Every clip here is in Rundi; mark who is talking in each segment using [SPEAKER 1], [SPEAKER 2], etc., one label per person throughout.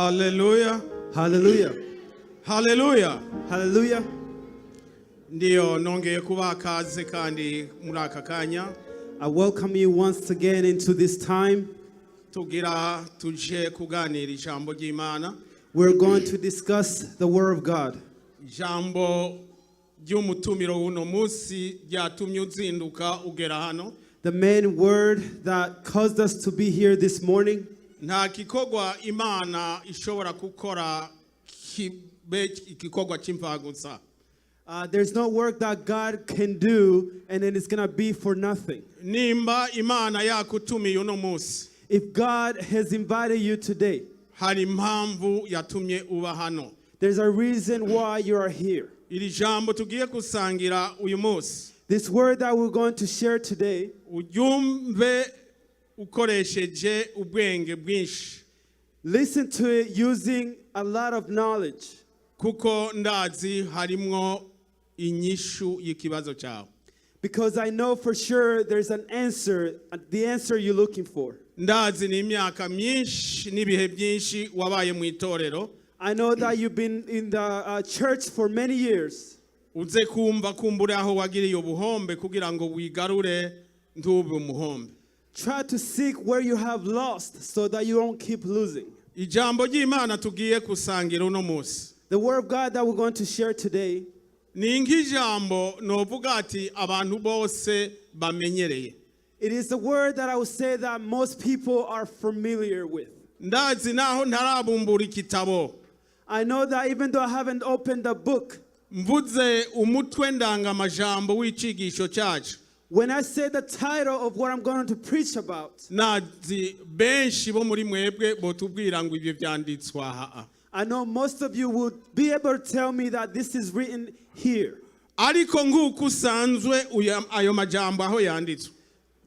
[SPEAKER 1] Hallelujah.
[SPEAKER 2] Hallelujah.
[SPEAKER 1] Hallelujah.
[SPEAKER 2] Hallelujah.
[SPEAKER 1] Ndiyo nongeye kubakaze kandi muri aka kanya.
[SPEAKER 2] I welcome you once again into this time.
[SPEAKER 1] Tugira tuje kuganira ijambo ry'Imana.
[SPEAKER 2] We're going to discuss the Word of God.
[SPEAKER 1] Ijambo ry'umutumiro uno munsi ryatumye uzinduka ugera hano.
[SPEAKER 2] The main word that caused us to be here this morning.
[SPEAKER 1] Nta kikogwa Imana ishobora gukora kibe ikikogwa cy'imfagusa.
[SPEAKER 2] There's no work that God can do and then it's going to be for nothing.
[SPEAKER 1] Nimba Imana yakutumiye uno munsi.
[SPEAKER 2] If God has invited you today,
[SPEAKER 1] hari impamvu yatumye uba hano.
[SPEAKER 2] there's a reason why you are here.
[SPEAKER 1] Iri jambo tugiye kusangira uyu munsi.
[SPEAKER 2] This word that we're going to share today,
[SPEAKER 1] Uryumve ukoresheje ubwenge bwinshi.
[SPEAKER 2] listen to it using a lot of knowledge.
[SPEAKER 1] Kuko ndazi harimwo inyishu y'ikibazo cyawe.
[SPEAKER 2] Because I know for sure there's an answer, the answer you're looking for.
[SPEAKER 1] Ndazi ni imyaka myinshi n'ibihe byinshi wabaye mu itorero.
[SPEAKER 2] I know that you've been in the church for many years.
[SPEAKER 1] Uze kumva kumbure aho wagiriye ubuhombe kugira ngo wigarure ntube umuhombe.
[SPEAKER 2] Try to seek where you have lost so that you don't keep losing.
[SPEAKER 1] Ijambo ry'Imana tugiye kusangira uno munsi.
[SPEAKER 2] The word of God that we're going to share today,
[SPEAKER 1] ni nk'ijambo novuga ati abantu bose bamenyereye.
[SPEAKER 2] it is the word that I would say that most people are familiar with.
[SPEAKER 1] Ndazi naho ntarabumbura ikitabo.
[SPEAKER 2] I know that even though I haven't opened the book,
[SPEAKER 1] mvuze umutwe ndangamajambo w'icigisho cyacu.
[SPEAKER 2] when I say the title of what I'm going to preach about,
[SPEAKER 1] Nazi benshi bo muri mwebwe botubwira ngo ibyo byanditswe aha.
[SPEAKER 2] I know most of you would be able to tell me that this is written here.
[SPEAKER 1] Ariko nk'uko usanzwe ayo majambo aho yanditswe.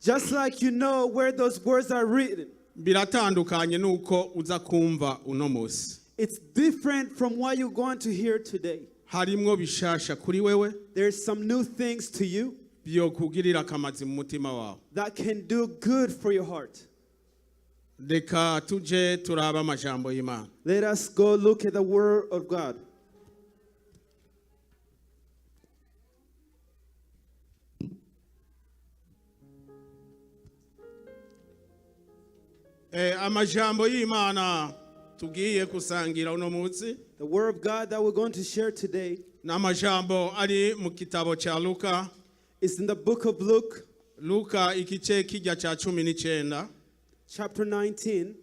[SPEAKER 2] Just like you know where those words are written.
[SPEAKER 1] Biratandukanye nuko uza kumva uno munsi.
[SPEAKER 2] It's different from what you're going to hear today.
[SPEAKER 1] Harimwo bishasha kuri wewe.
[SPEAKER 2] There's some new things to you
[SPEAKER 1] byo kugirira akamazi mu mutima wawe.
[SPEAKER 2] that can do good for your heart.
[SPEAKER 1] Reka tuje turaba amajambo y'Imana.
[SPEAKER 2] Let us go look at the word of God.
[SPEAKER 1] Amajambo y'Imana tugiye kusangira uno munsi.
[SPEAKER 2] The word of God that we're going to share today
[SPEAKER 1] N'amajambo ari mu kitabo cya Luka.
[SPEAKER 2] is in the book of Luke,
[SPEAKER 1] Luka igice kijya cya 19.
[SPEAKER 2] chapter 19,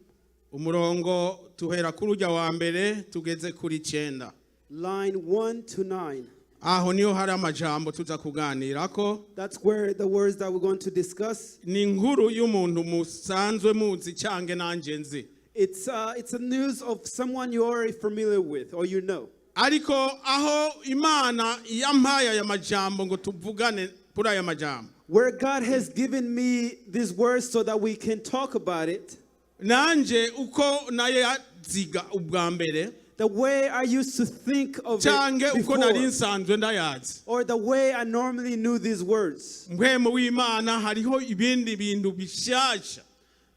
[SPEAKER 1] umurongo tuhera kuri ujya wa mbere tugeze kuri 9.
[SPEAKER 2] line 1 to 9.
[SPEAKER 1] Aho niho hari amajambo tuza kuganirako.
[SPEAKER 2] That's where the words that we're going to discuss.
[SPEAKER 1] Ni inkuru y'umuntu musanzwe muzi cyange nanje nzi.
[SPEAKER 2] It's a news of someone you're already familiar with or you know.
[SPEAKER 1] Ariko aho Imana yampaye aya majambo ngo tuvugane kuri aya majambo.
[SPEAKER 2] Where God has given me these words so that we can talk about it.
[SPEAKER 1] Nanje uko naye yaziga ubwa mbere.
[SPEAKER 2] The way I used to think of
[SPEAKER 1] Cyange
[SPEAKER 2] it
[SPEAKER 1] uko nari
[SPEAKER 2] before,
[SPEAKER 1] nsanzwe ndayazi.
[SPEAKER 2] or the way I normally knew these words.
[SPEAKER 1] Mpwemu w'Imana hariho ibindi bintu bishasha.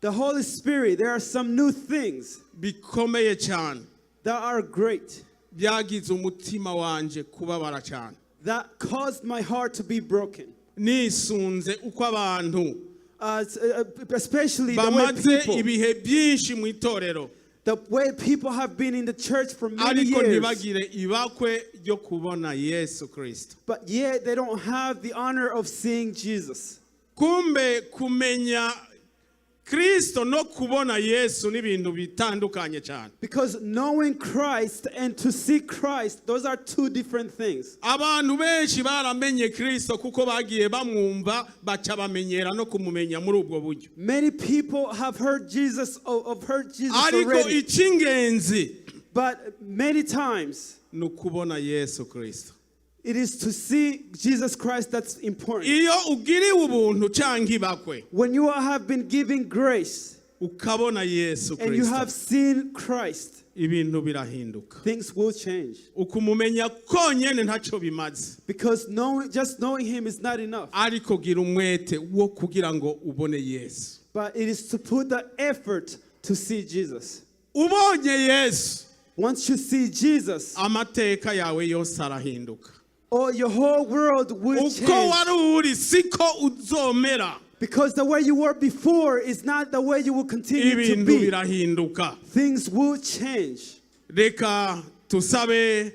[SPEAKER 2] The Holy Spirit, there are some new things
[SPEAKER 1] Bikomeye cyane.
[SPEAKER 2] that are great,
[SPEAKER 1] Byagize umutima wanje kubabara cyane.
[SPEAKER 2] that caused my heart to be broken.
[SPEAKER 1] Nisunze uko abantu
[SPEAKER 2] Especially the way
[SPEAKER 1] bamaze
[SPEAKER 2] people,
[SPEAKER 1] ibihe byinshi mu itorero.
[SPEAKER 2] the way people have been in the church for many
[SPEAKER 1] Ariko
[SPEAKER 2] years,
[SPEAKER 1] ntibagire ibakwe ryo kubona Yesu Kristo.
[SPEAKER 2] but yet they don't have the honor of seeing Jesus.
[SPEAKER 1] Kumbe kumenya Kristo no kubona Yesu ni ibintu bitandukanye cyane.
[SPEAKER 2] Because knowing Christ and to see Christ, those are two different things.
[SPEAKER 1] Abantu benshi baramenye Kristo kuko bagiye bamwumva baca bamenyera no kumumenya muri ubwo buryo.
[SPEAKER 2] Many people have heard Jesus
[SPEAKER 1] Ariko
[SPEAKER 2] already,
[SPEAKER 1] icy'ingenzi
[SPEAKER 2] but many times
[SPEAKER 1] ni ukubona Yesu Kristo.
[SPEAKER 2] it is to see Jesus Christ that's important.
[SPEAKER 1] Iyo ugiriwe ubuntu cyangwa ibakwe
[SPEAKER 2] When you have been given grace
[SPEAKER 1] ukabona Yesu
[SPEAKER 2] and you
[SPEAKER 1] Kristo,
[SPEAKER 2] have seen Christ,
[SPEAKER 1] ibintu birahinduka.
[SPEAKER 2] things will change.
[SPEAKER 1] Ukumumenya konyene ntacyo bimaze.
[SPEAKER 2] Because just knowing Him is not enough.
[SPEAKER 1] Ariko gira umwete wo kugira ngo ubone Yesu.
[SPEAKER 2] But it is to put the effort to see Jesus.
[SPEAKER 1] ubonye Yesu
[SPEAKER 2] Once you see Jesus,
[SPEAKER 1] amateka yawe yose arahinduka.
[SPEAKER 2] your whole world will
[SPEAKER 1] Uko
[SPEAKER 2] change.
[SPEAKER 1] wari uri siko uzomera.
[SPEAKER 2] Because the way you were before is not the way you will continue to
[SPEAKER 1] Ibintu
[SPEAKER 2] be.
[SPEAKER 1] birahinduka.
[SPEAKER 2] Things will change.
[SPEAKER 1] Reka tusabe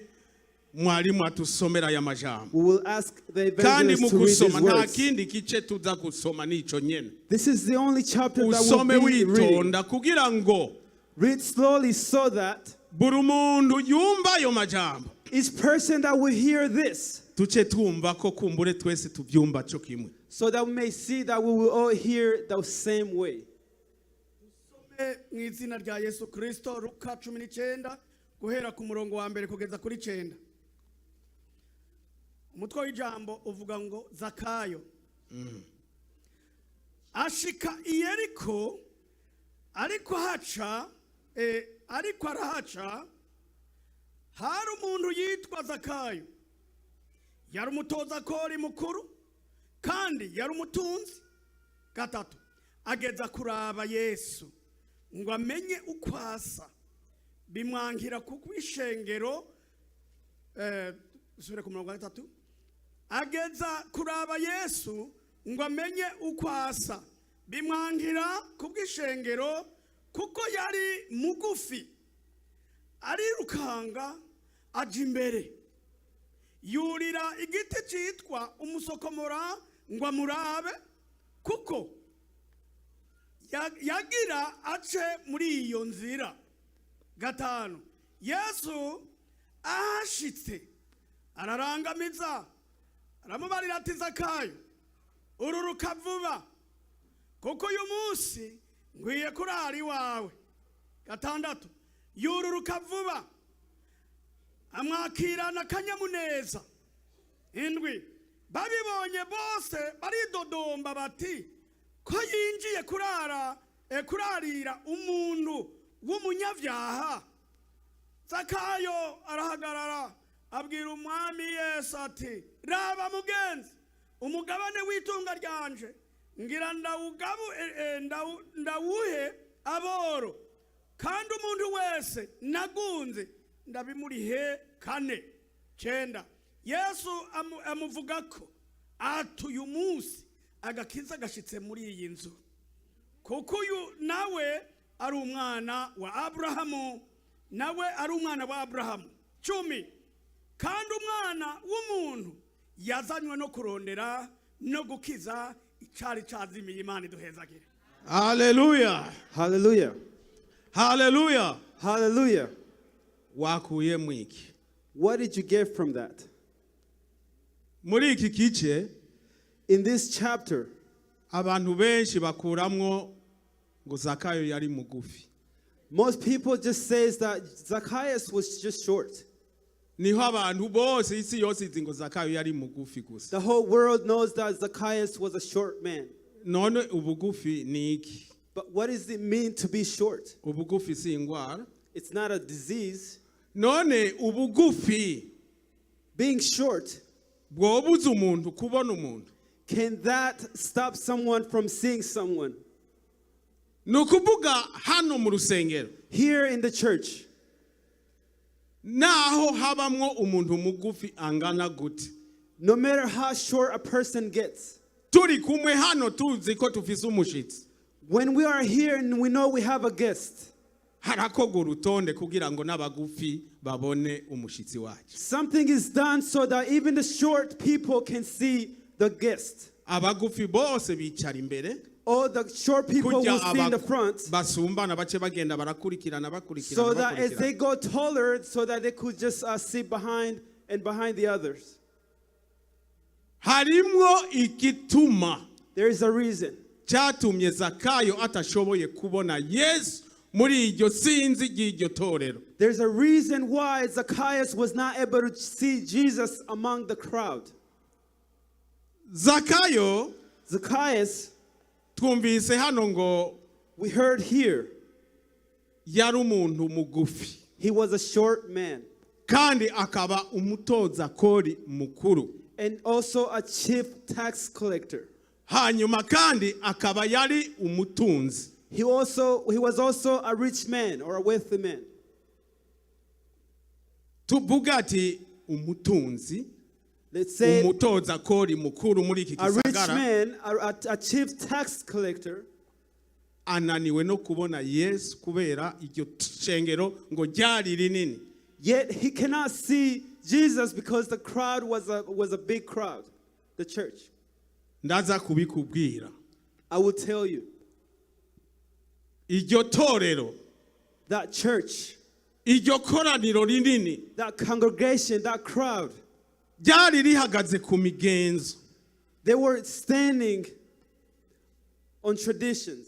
[SPEAKER 1] mwalimu atusomera aya majambo.
[SPEAKER 2] We will ask the
[SPEAKER 1] Kandi
[SPEAKER 2] evangelist
[SPEAKER 1] mu
[SPEAKER 2] to read his
[SPEAKER 1] gusoma nta
[SPEAKER 2] words.
[SPEAKER 1] kindi gice tuza gusoma nico nyene.
[SPEAKER 2] This is the only chapter that
[SPEAKER 1] Usome
[SPEAKER 2] will be reading.
[SPEAKER 1] witonda kugira ngo
[SPEAKER 2] Read slowly so that
[SPEAKER 1] buri muntu yumva ayo majambo.
[SPEAKER 2] each person that will hear this,
[SPEAKER 1] Tuce twumva ko kumbure twese tuvyumva cyo kimwe.
[SPEAKER 2] so that we may see that we will all hear the same way.
[SPEAKER 3] Mu izina rya Yesu Kristo, Luka 19 guhera ku murongo wa mbere kugeza kuri 9. Umutwe w'ijambo uvuga ngo Zakayo. Ashika i Yeriko, ariko arahaca, hari umuntu yitwa Zakayo. Yari umutoza kori mukuru, kandi yari umutunzi. 3, ageza kuraba Yesu ngo amenye uko asa, bimwankira kuko ishengero usubire ku murongo wa 3. Ageza kuraba Yesu ngo amenye uko asa, bimwankira kuko ishengero kuko yari mugufi. Arirukanga aja imbere, yurira igiti cyitwa umusokomora ngo amurabe, kuko yagira ace muri iyo nzira. 5, Yesu ahashitse ararangamiza, aramubarira ati Zakayo, ururuka vuba, kuko uyu munsi ngwiye kurara iwawe. 6, yururuka vuba, amwakirana akanyamuneza. 7, babibonye bose baridodomba bati, ko yinjiye kurarira umuntu w'umunyabyaha. Zakayo arahagarara abwira umwami Yesu ati, raba mugenzi, umugabane w'itunga ryanje ngira ndawuhe aboro, kandi umuntu wese nagunze ndabimurihe. 4, 9, Yesu amuvuga ko ati uyu munsi agakiza gashitse muri iyi nzu, kuko uyu nawe ari umwana wa Abrahamu. 10, kandi umwana w'umuntu yazanywe no kurondera no gukiza icari cazimiye. Imana iduhezagire.
[SPEAKER 1] Hallelujah.
[SPEAKER 2] Hallelujah.
[SPEAKER 1] Hallelujah.
[SPEAKER 2] Hallelujah.
[SPEAKER 1] Wakuye mwiki.
[SPEAKER 2] What did you get from that?
[SPEAKER 1] Muri iki gice
[SPEAKER 2] In this chapter,
[SPEAKER 1] abantu benshi bakuramwo ngo Zakayo yari mugufi.
[SPEAKER 2] most people just says that Zacchaeus was just short.
[SPEAKER 1] Niho abantu bose isi yose izi ngo Zakayo yari mugufi gusa.
[SPEAKER 2] The whole world knows that Zacchaeus was a short man.
[SPEAKER 1] None ubugufi ni iki?
[SPEAKER 2] But what does it mean to be short?
[SPEAKER 1] Ubugufi si ingwara.
[SPEAKER 2] It's not a disease.
[SPEAKER 1] None ubugufi
[SPEAKER 2] Being short,
[SPEAKER 1] bwobuza umuntu kubona umuntu.
[SPEAKER 2] can that stop someone from seeing someone?
[SPEAKER 1] Nukuvuga hano mu rusengero.
[SPEAKER 2] Here in the church,
[SPEAKER 1] Naho habamwo umuntu mugufi angana gute.
[SPEAKER 2] no matter how short a person gets,
[SPEAKER 1] Turi kumwe hano tuzi ko tufise umushitsi.
[SPEAKER 2] when we are here and we know we have a guest,
[SPEAKER 1] Harakoga urutonde kugira ngo n'abagufi babone umushitsi wacu.
[SPEAKER 2] something is done so that even the short people can see the guest.
[SPEAKER 1] Abagufi bose bicara imbere.
[SPEAKER 2] All the short people will see in the front,
[SPEAKER 1] basumbana bace bagenda barakurikirana
[SPEAKER 2] so that as they
[SPEAKER 1] bakurikirana.
[SPEAKER 2] go taller, so that they could just sit behind the others.
[SPEAKER 1] Harimwo igituma
[SPEAKER 2] There is a reason.
[SPEAKER 1] cyatumye Zakayo atashoboye kubona Yesu muri iryo sinzi ry'iryo torero.
[SPEAKER 2] There's a reason why Zacchaeus was not able to see Jesus among the crowd.
[SPEAKER 1] Zakayo
[SPEAKER 2] Zacchaeus,
[SPEAKER 1] twumvise hano ngo
[SPEAKER 2] we heard here,
[SPEAKER 1] yari umuntu mugufi
[SPEAKER 2] he was a short man
[SPEAKER 1] kandi akaba umutoza kori mukuru.
[SPEAKER 2] and also a chief tax collector.
[SPEAKER 1] Hanyuma kandi akaba yari umutunzi.
[SPEAKER 2] he was also a rich man or a wealthy man.
[SPEAKER 1] tuvuga ati umutunzi
[SPEAKER 2] Let's say
[SPEAKER 1] umutoza kori mukuru muri iki
[SPEAKER 2] a rich
[SPEAKER 1] gisagara
[SPEAKER 2] man, a chief tax collector,
[SPEAKER 1] ananiwe no kubona Yesu kubera iryo shengero ngo ryari rinini.
[SPEAKER 2] yet he cannot see Jesus because the crowd was a big crowd, the church.
[SPEAKER 1] Ndaza kubikubwira.
[SPEAKER 2] I will tell you,
[SPEAKER 1] Iryo torero,
[SPEAKER 2] that church,
[SPEAKER 1] iryo koraniro rinini
[SPEAKER 2] that congregation, that crowd,
[SPEAKER 1] ryari rihagaze ku migenzo.
[SPEAKER 2] they were standing on traditions.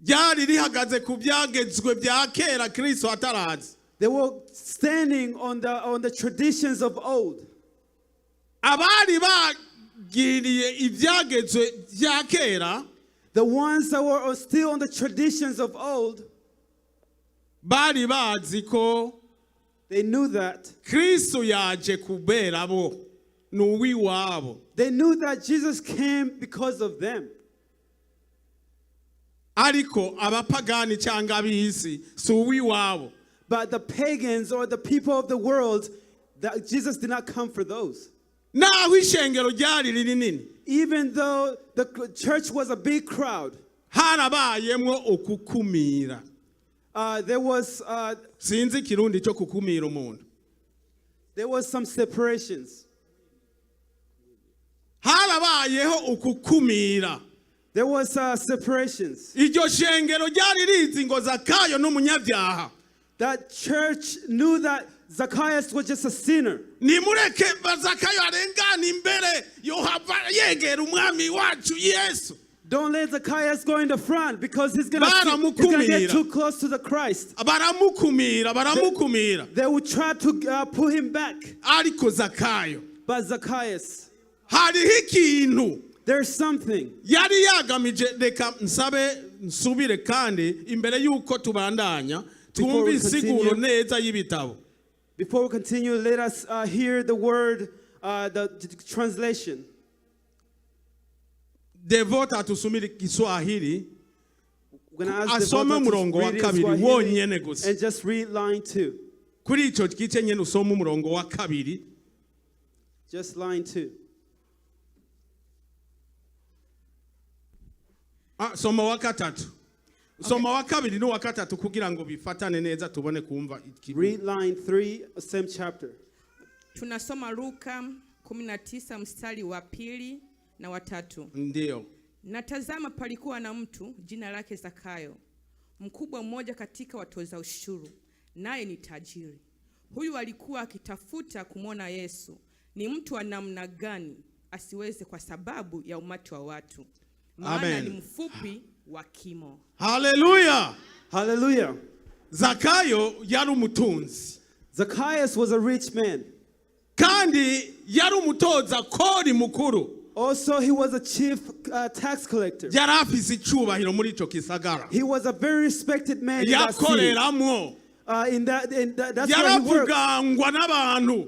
[SPEAKER 1] Ryari rihagaze ku byagezwe bya kera Kristo ataraza.
[SPEAKER 2] They were standing on the traditions of old.
[SPEAKER 1] Abari bagiriye ibyagezwe bya kera
[SPEAKER 2] The ones that were still on the traditions of old,
[SPEAKER 1] bari bazi ko
[SPEAKER 2] they knew that.
[SPEAKER 1] Kristo yaje kubera bo nuwiwabo.
[SPEAKER 2] They knew that Jesus came because of them.
[SPEAKER 1] Ariko abapagani cyangwa ab'isi si uwiwabo.
[SPEAKER 2] But the pagans or the people of the world, that Jesus did not come for those.
[SPEAKER 1] Naho ishengero ryari rinini
[SPEAKER 2] Even though the church was a big crowd,
[SPEAKER 1] harabayemwo ukukumira.
[SPEAKER 2] there was
[SPEAKER 1] Sinzi Kirundi cyo kukumira umuntu.
[SPEAKER 2] some separations.
[SPEAKER 1] Harabayeho ukukumira.
[SPEAKER 2] There was separations.
[SPEAKER 1] Iryo shengero ryari rizi ngo Zakayo n'umunyabyaha.
[SPEAKER 2] That church knew that Zacchaeus was just a sinner.
[SPEAKER 1] Nimureke Zakayo arengana imbere yohava yegera umwami wacu Yesu.
[SPEAKER 2] Don't let Zacchaeus go in the front because he's gonna get too close to the Christ.
[SPEAKER 1] Baramukumira.
[SPEAKER 2] They would try to pull him back.
[SPEAKER 1] Ariko Zakayo
[SPEAKER 2] But Zacchaeus,
[SPEAKER 1] hariho ikintu
[SPEAKER 2] there's something.
[SPEAKER 1] yari yagamije. Reka nsubire kandi imbere yuko tubandanya
[SPEAKER 2] Before we
[SPEAKER 1] twumve isiguro
[SPEAKER 2] continue-
[SPEAKER 1] neza y'ibitabo.
[SPEAKER 2] Before we continue, let us hear the word, the translation.
[SPEAKER 1] Devota atusomere Kiswahili
[SPEAKER 2] We're going to ask
[SPEAKER 1] asome
[SPEAKER 2] Devota
[SPEAKER 1] umurongo
[SPEAKER 2] to
[SPEAKER 1] wa
[SPEAKER 2] read in
[SPEAKER 1] kabiri
[SPEAKER 2] Swahili
[SPEAKER 1] wonyene gusa.
[SPEAKER 2] and just read line 2.
[SPEAKER 1] Kuri ico gice nyene usome umurongo wa kabiri.
[SPEAKER 2] Just line 2.
[SPEAKER 1] Soma wa gatatu. Soma wa kabiri n'uwa gatatu kugira ngo bifatane neza tubone kumva ikirundi.
[SPEAKER 2] Read line 3, same chapter.
[SPEAKER 4] Tunasoma Luka 19 mstari wa 2 na wa 3.
[SPEAKER 1] Ndio.
[SPEAKER 4] Natazama palikuwa na mtu jina lake Zakayo, mkubwa mmoja katika watoza ushuru, naye ni tajiri. Huyu alikuwa akitafuta kumwona Yesu, ni mtu wa namna gani asiweze kwa sababu ya umati wa watu, maana
[SPEAKER 1] Amen.
[SPEAKER 4] ni mfupi wa kimo.
[SPEAKER 1] Hallelujah.
[SPEAKER 2] Hallelujah.
[SPEAKER 1] Zakayo yari umutunzi.
[SPEAKER 2] Zacchaeus was a rich man.
[SPEAKER 1] Kandi yari umutoza kori mukuru.
[SPEAKER 2] Also, he was a chief tax collector.
[SPEAKER 1] Yari afise icubahiro muri ico kisagara.
[SPEAKER 2] He was a very respected man in that city.
[SPEAKER 1] Yakoreramwo.
[SPEAKER 2] That's where he worked.
[SPEAKER 1] Yaravugangwa n'abantu.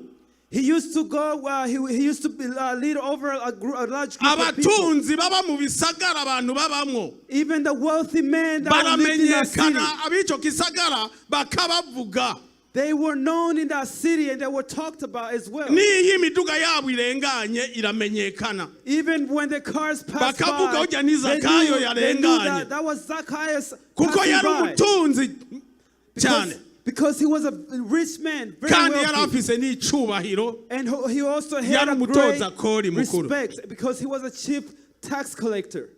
[SPEAKER 2] He used to go, he used to lead over a large group of people.
[SPEAKER 1] Abatunzi baba mu bisagara abantu babamwo.
[SPEAKER 2] Even the wealthy men that lived in that city,
[SPEAKER 1] baramenyekana abico kisagara bakabavuga.
[SPEAKER 2] they were known in that city and they were talked about as well.
[SPEAKER 1] Niyi imiduga yabo irenganye iramenyekana.
[SPEAKER 2] Even when the cars passed
[SPEAKER 1] Bakavuga
[SPEAKER 2] by,
[SPEAKER 1] ujya ni
[SPEAKER 2] they
[SPEAKER 1] Zakayo
[SPEAKER 2] knew
[SPEAKER 1] yarenganye.
[SPEAKER 2] that was Zacchaeus
[SPEAKER 1] Kuko
[SPEAKER 2] passing
[SPEAKER 1] yari
[SPEAKER 2] by.
[SPEAKER 1] umutunzi cyane.
[SPEAKER 2] Because he was a rich man, very
[SPEAKER 1] Kandi yari
[SPEAKER 2] wealthy.
[SPEAKER 1] afise n'icubahiro.
[SPEAKER 2] And he also had
[SPEAKER 1] Yari
[SPEAKER 2] a
[SPEAKER 1] umutoza
[SPEAKER 2] great
[SPEAKER 1] kori mukuru.
[SPEAKER 2] respect because he was a chief tax collector.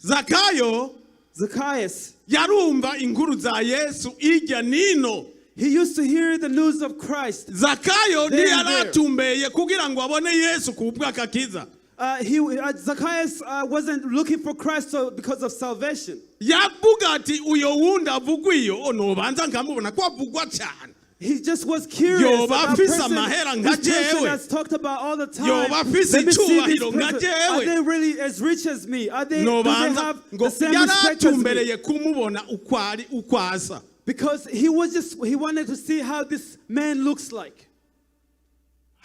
[SPEAKER 1] Zakayo
[SPEAKER 2] Zacchaeus,
[SPEAKER 1] yarumva inkuru za Yesu irya nino.
[SPEAKER 2] he used to hear the news of Christ.
[SPEAKER 1] Zakayo
[SPEAKER 2] There and there.
[SPEAKER 1] ntiyaratumbeye kugira ngo abone Yesu kubw'agakiza.
[SPEAKER 2] Zacchaeus wasn't looking for Christ because of salvation.
[SPEAKER 1] Yavuga ati uyo wundi avugwa iyo nobanza nkamubona ko avugwa cyane.
[SPEAKER 2] He just was curious
[SPEAKER 1] Yoba
[SPEAKER 2] about
[SPEAKER 1] afise
[SPEAKER 2] person,
[SPEAKER 1] amahera
[SPEAKER 2] this
[SPEAKER 1] nka
[SPEAKER 2] person
[SPEAKER 1] jewe.
[SPEAKER 2] that's talked about all the time.
[SPEAKER 1] Yoba afise
[SPEAKER 2] Let me see this
[SPEAKER 1] icubahiro nka
[SPEAKER 2] person.
[SPEAKER 1] jewe.
[SPEAKER 2] Are they really as rich as me? Do they
[SPEAKER 1] Nobanza
[SPEAKER 2] have
[SPEAKER 1] ngo
[SPEAKER 2] the same respect as me?
[SPEAKER 1] yaratumbereye kumubona ukwasa.
[SPEAKER 2] Because he wanted to see how this man looks like.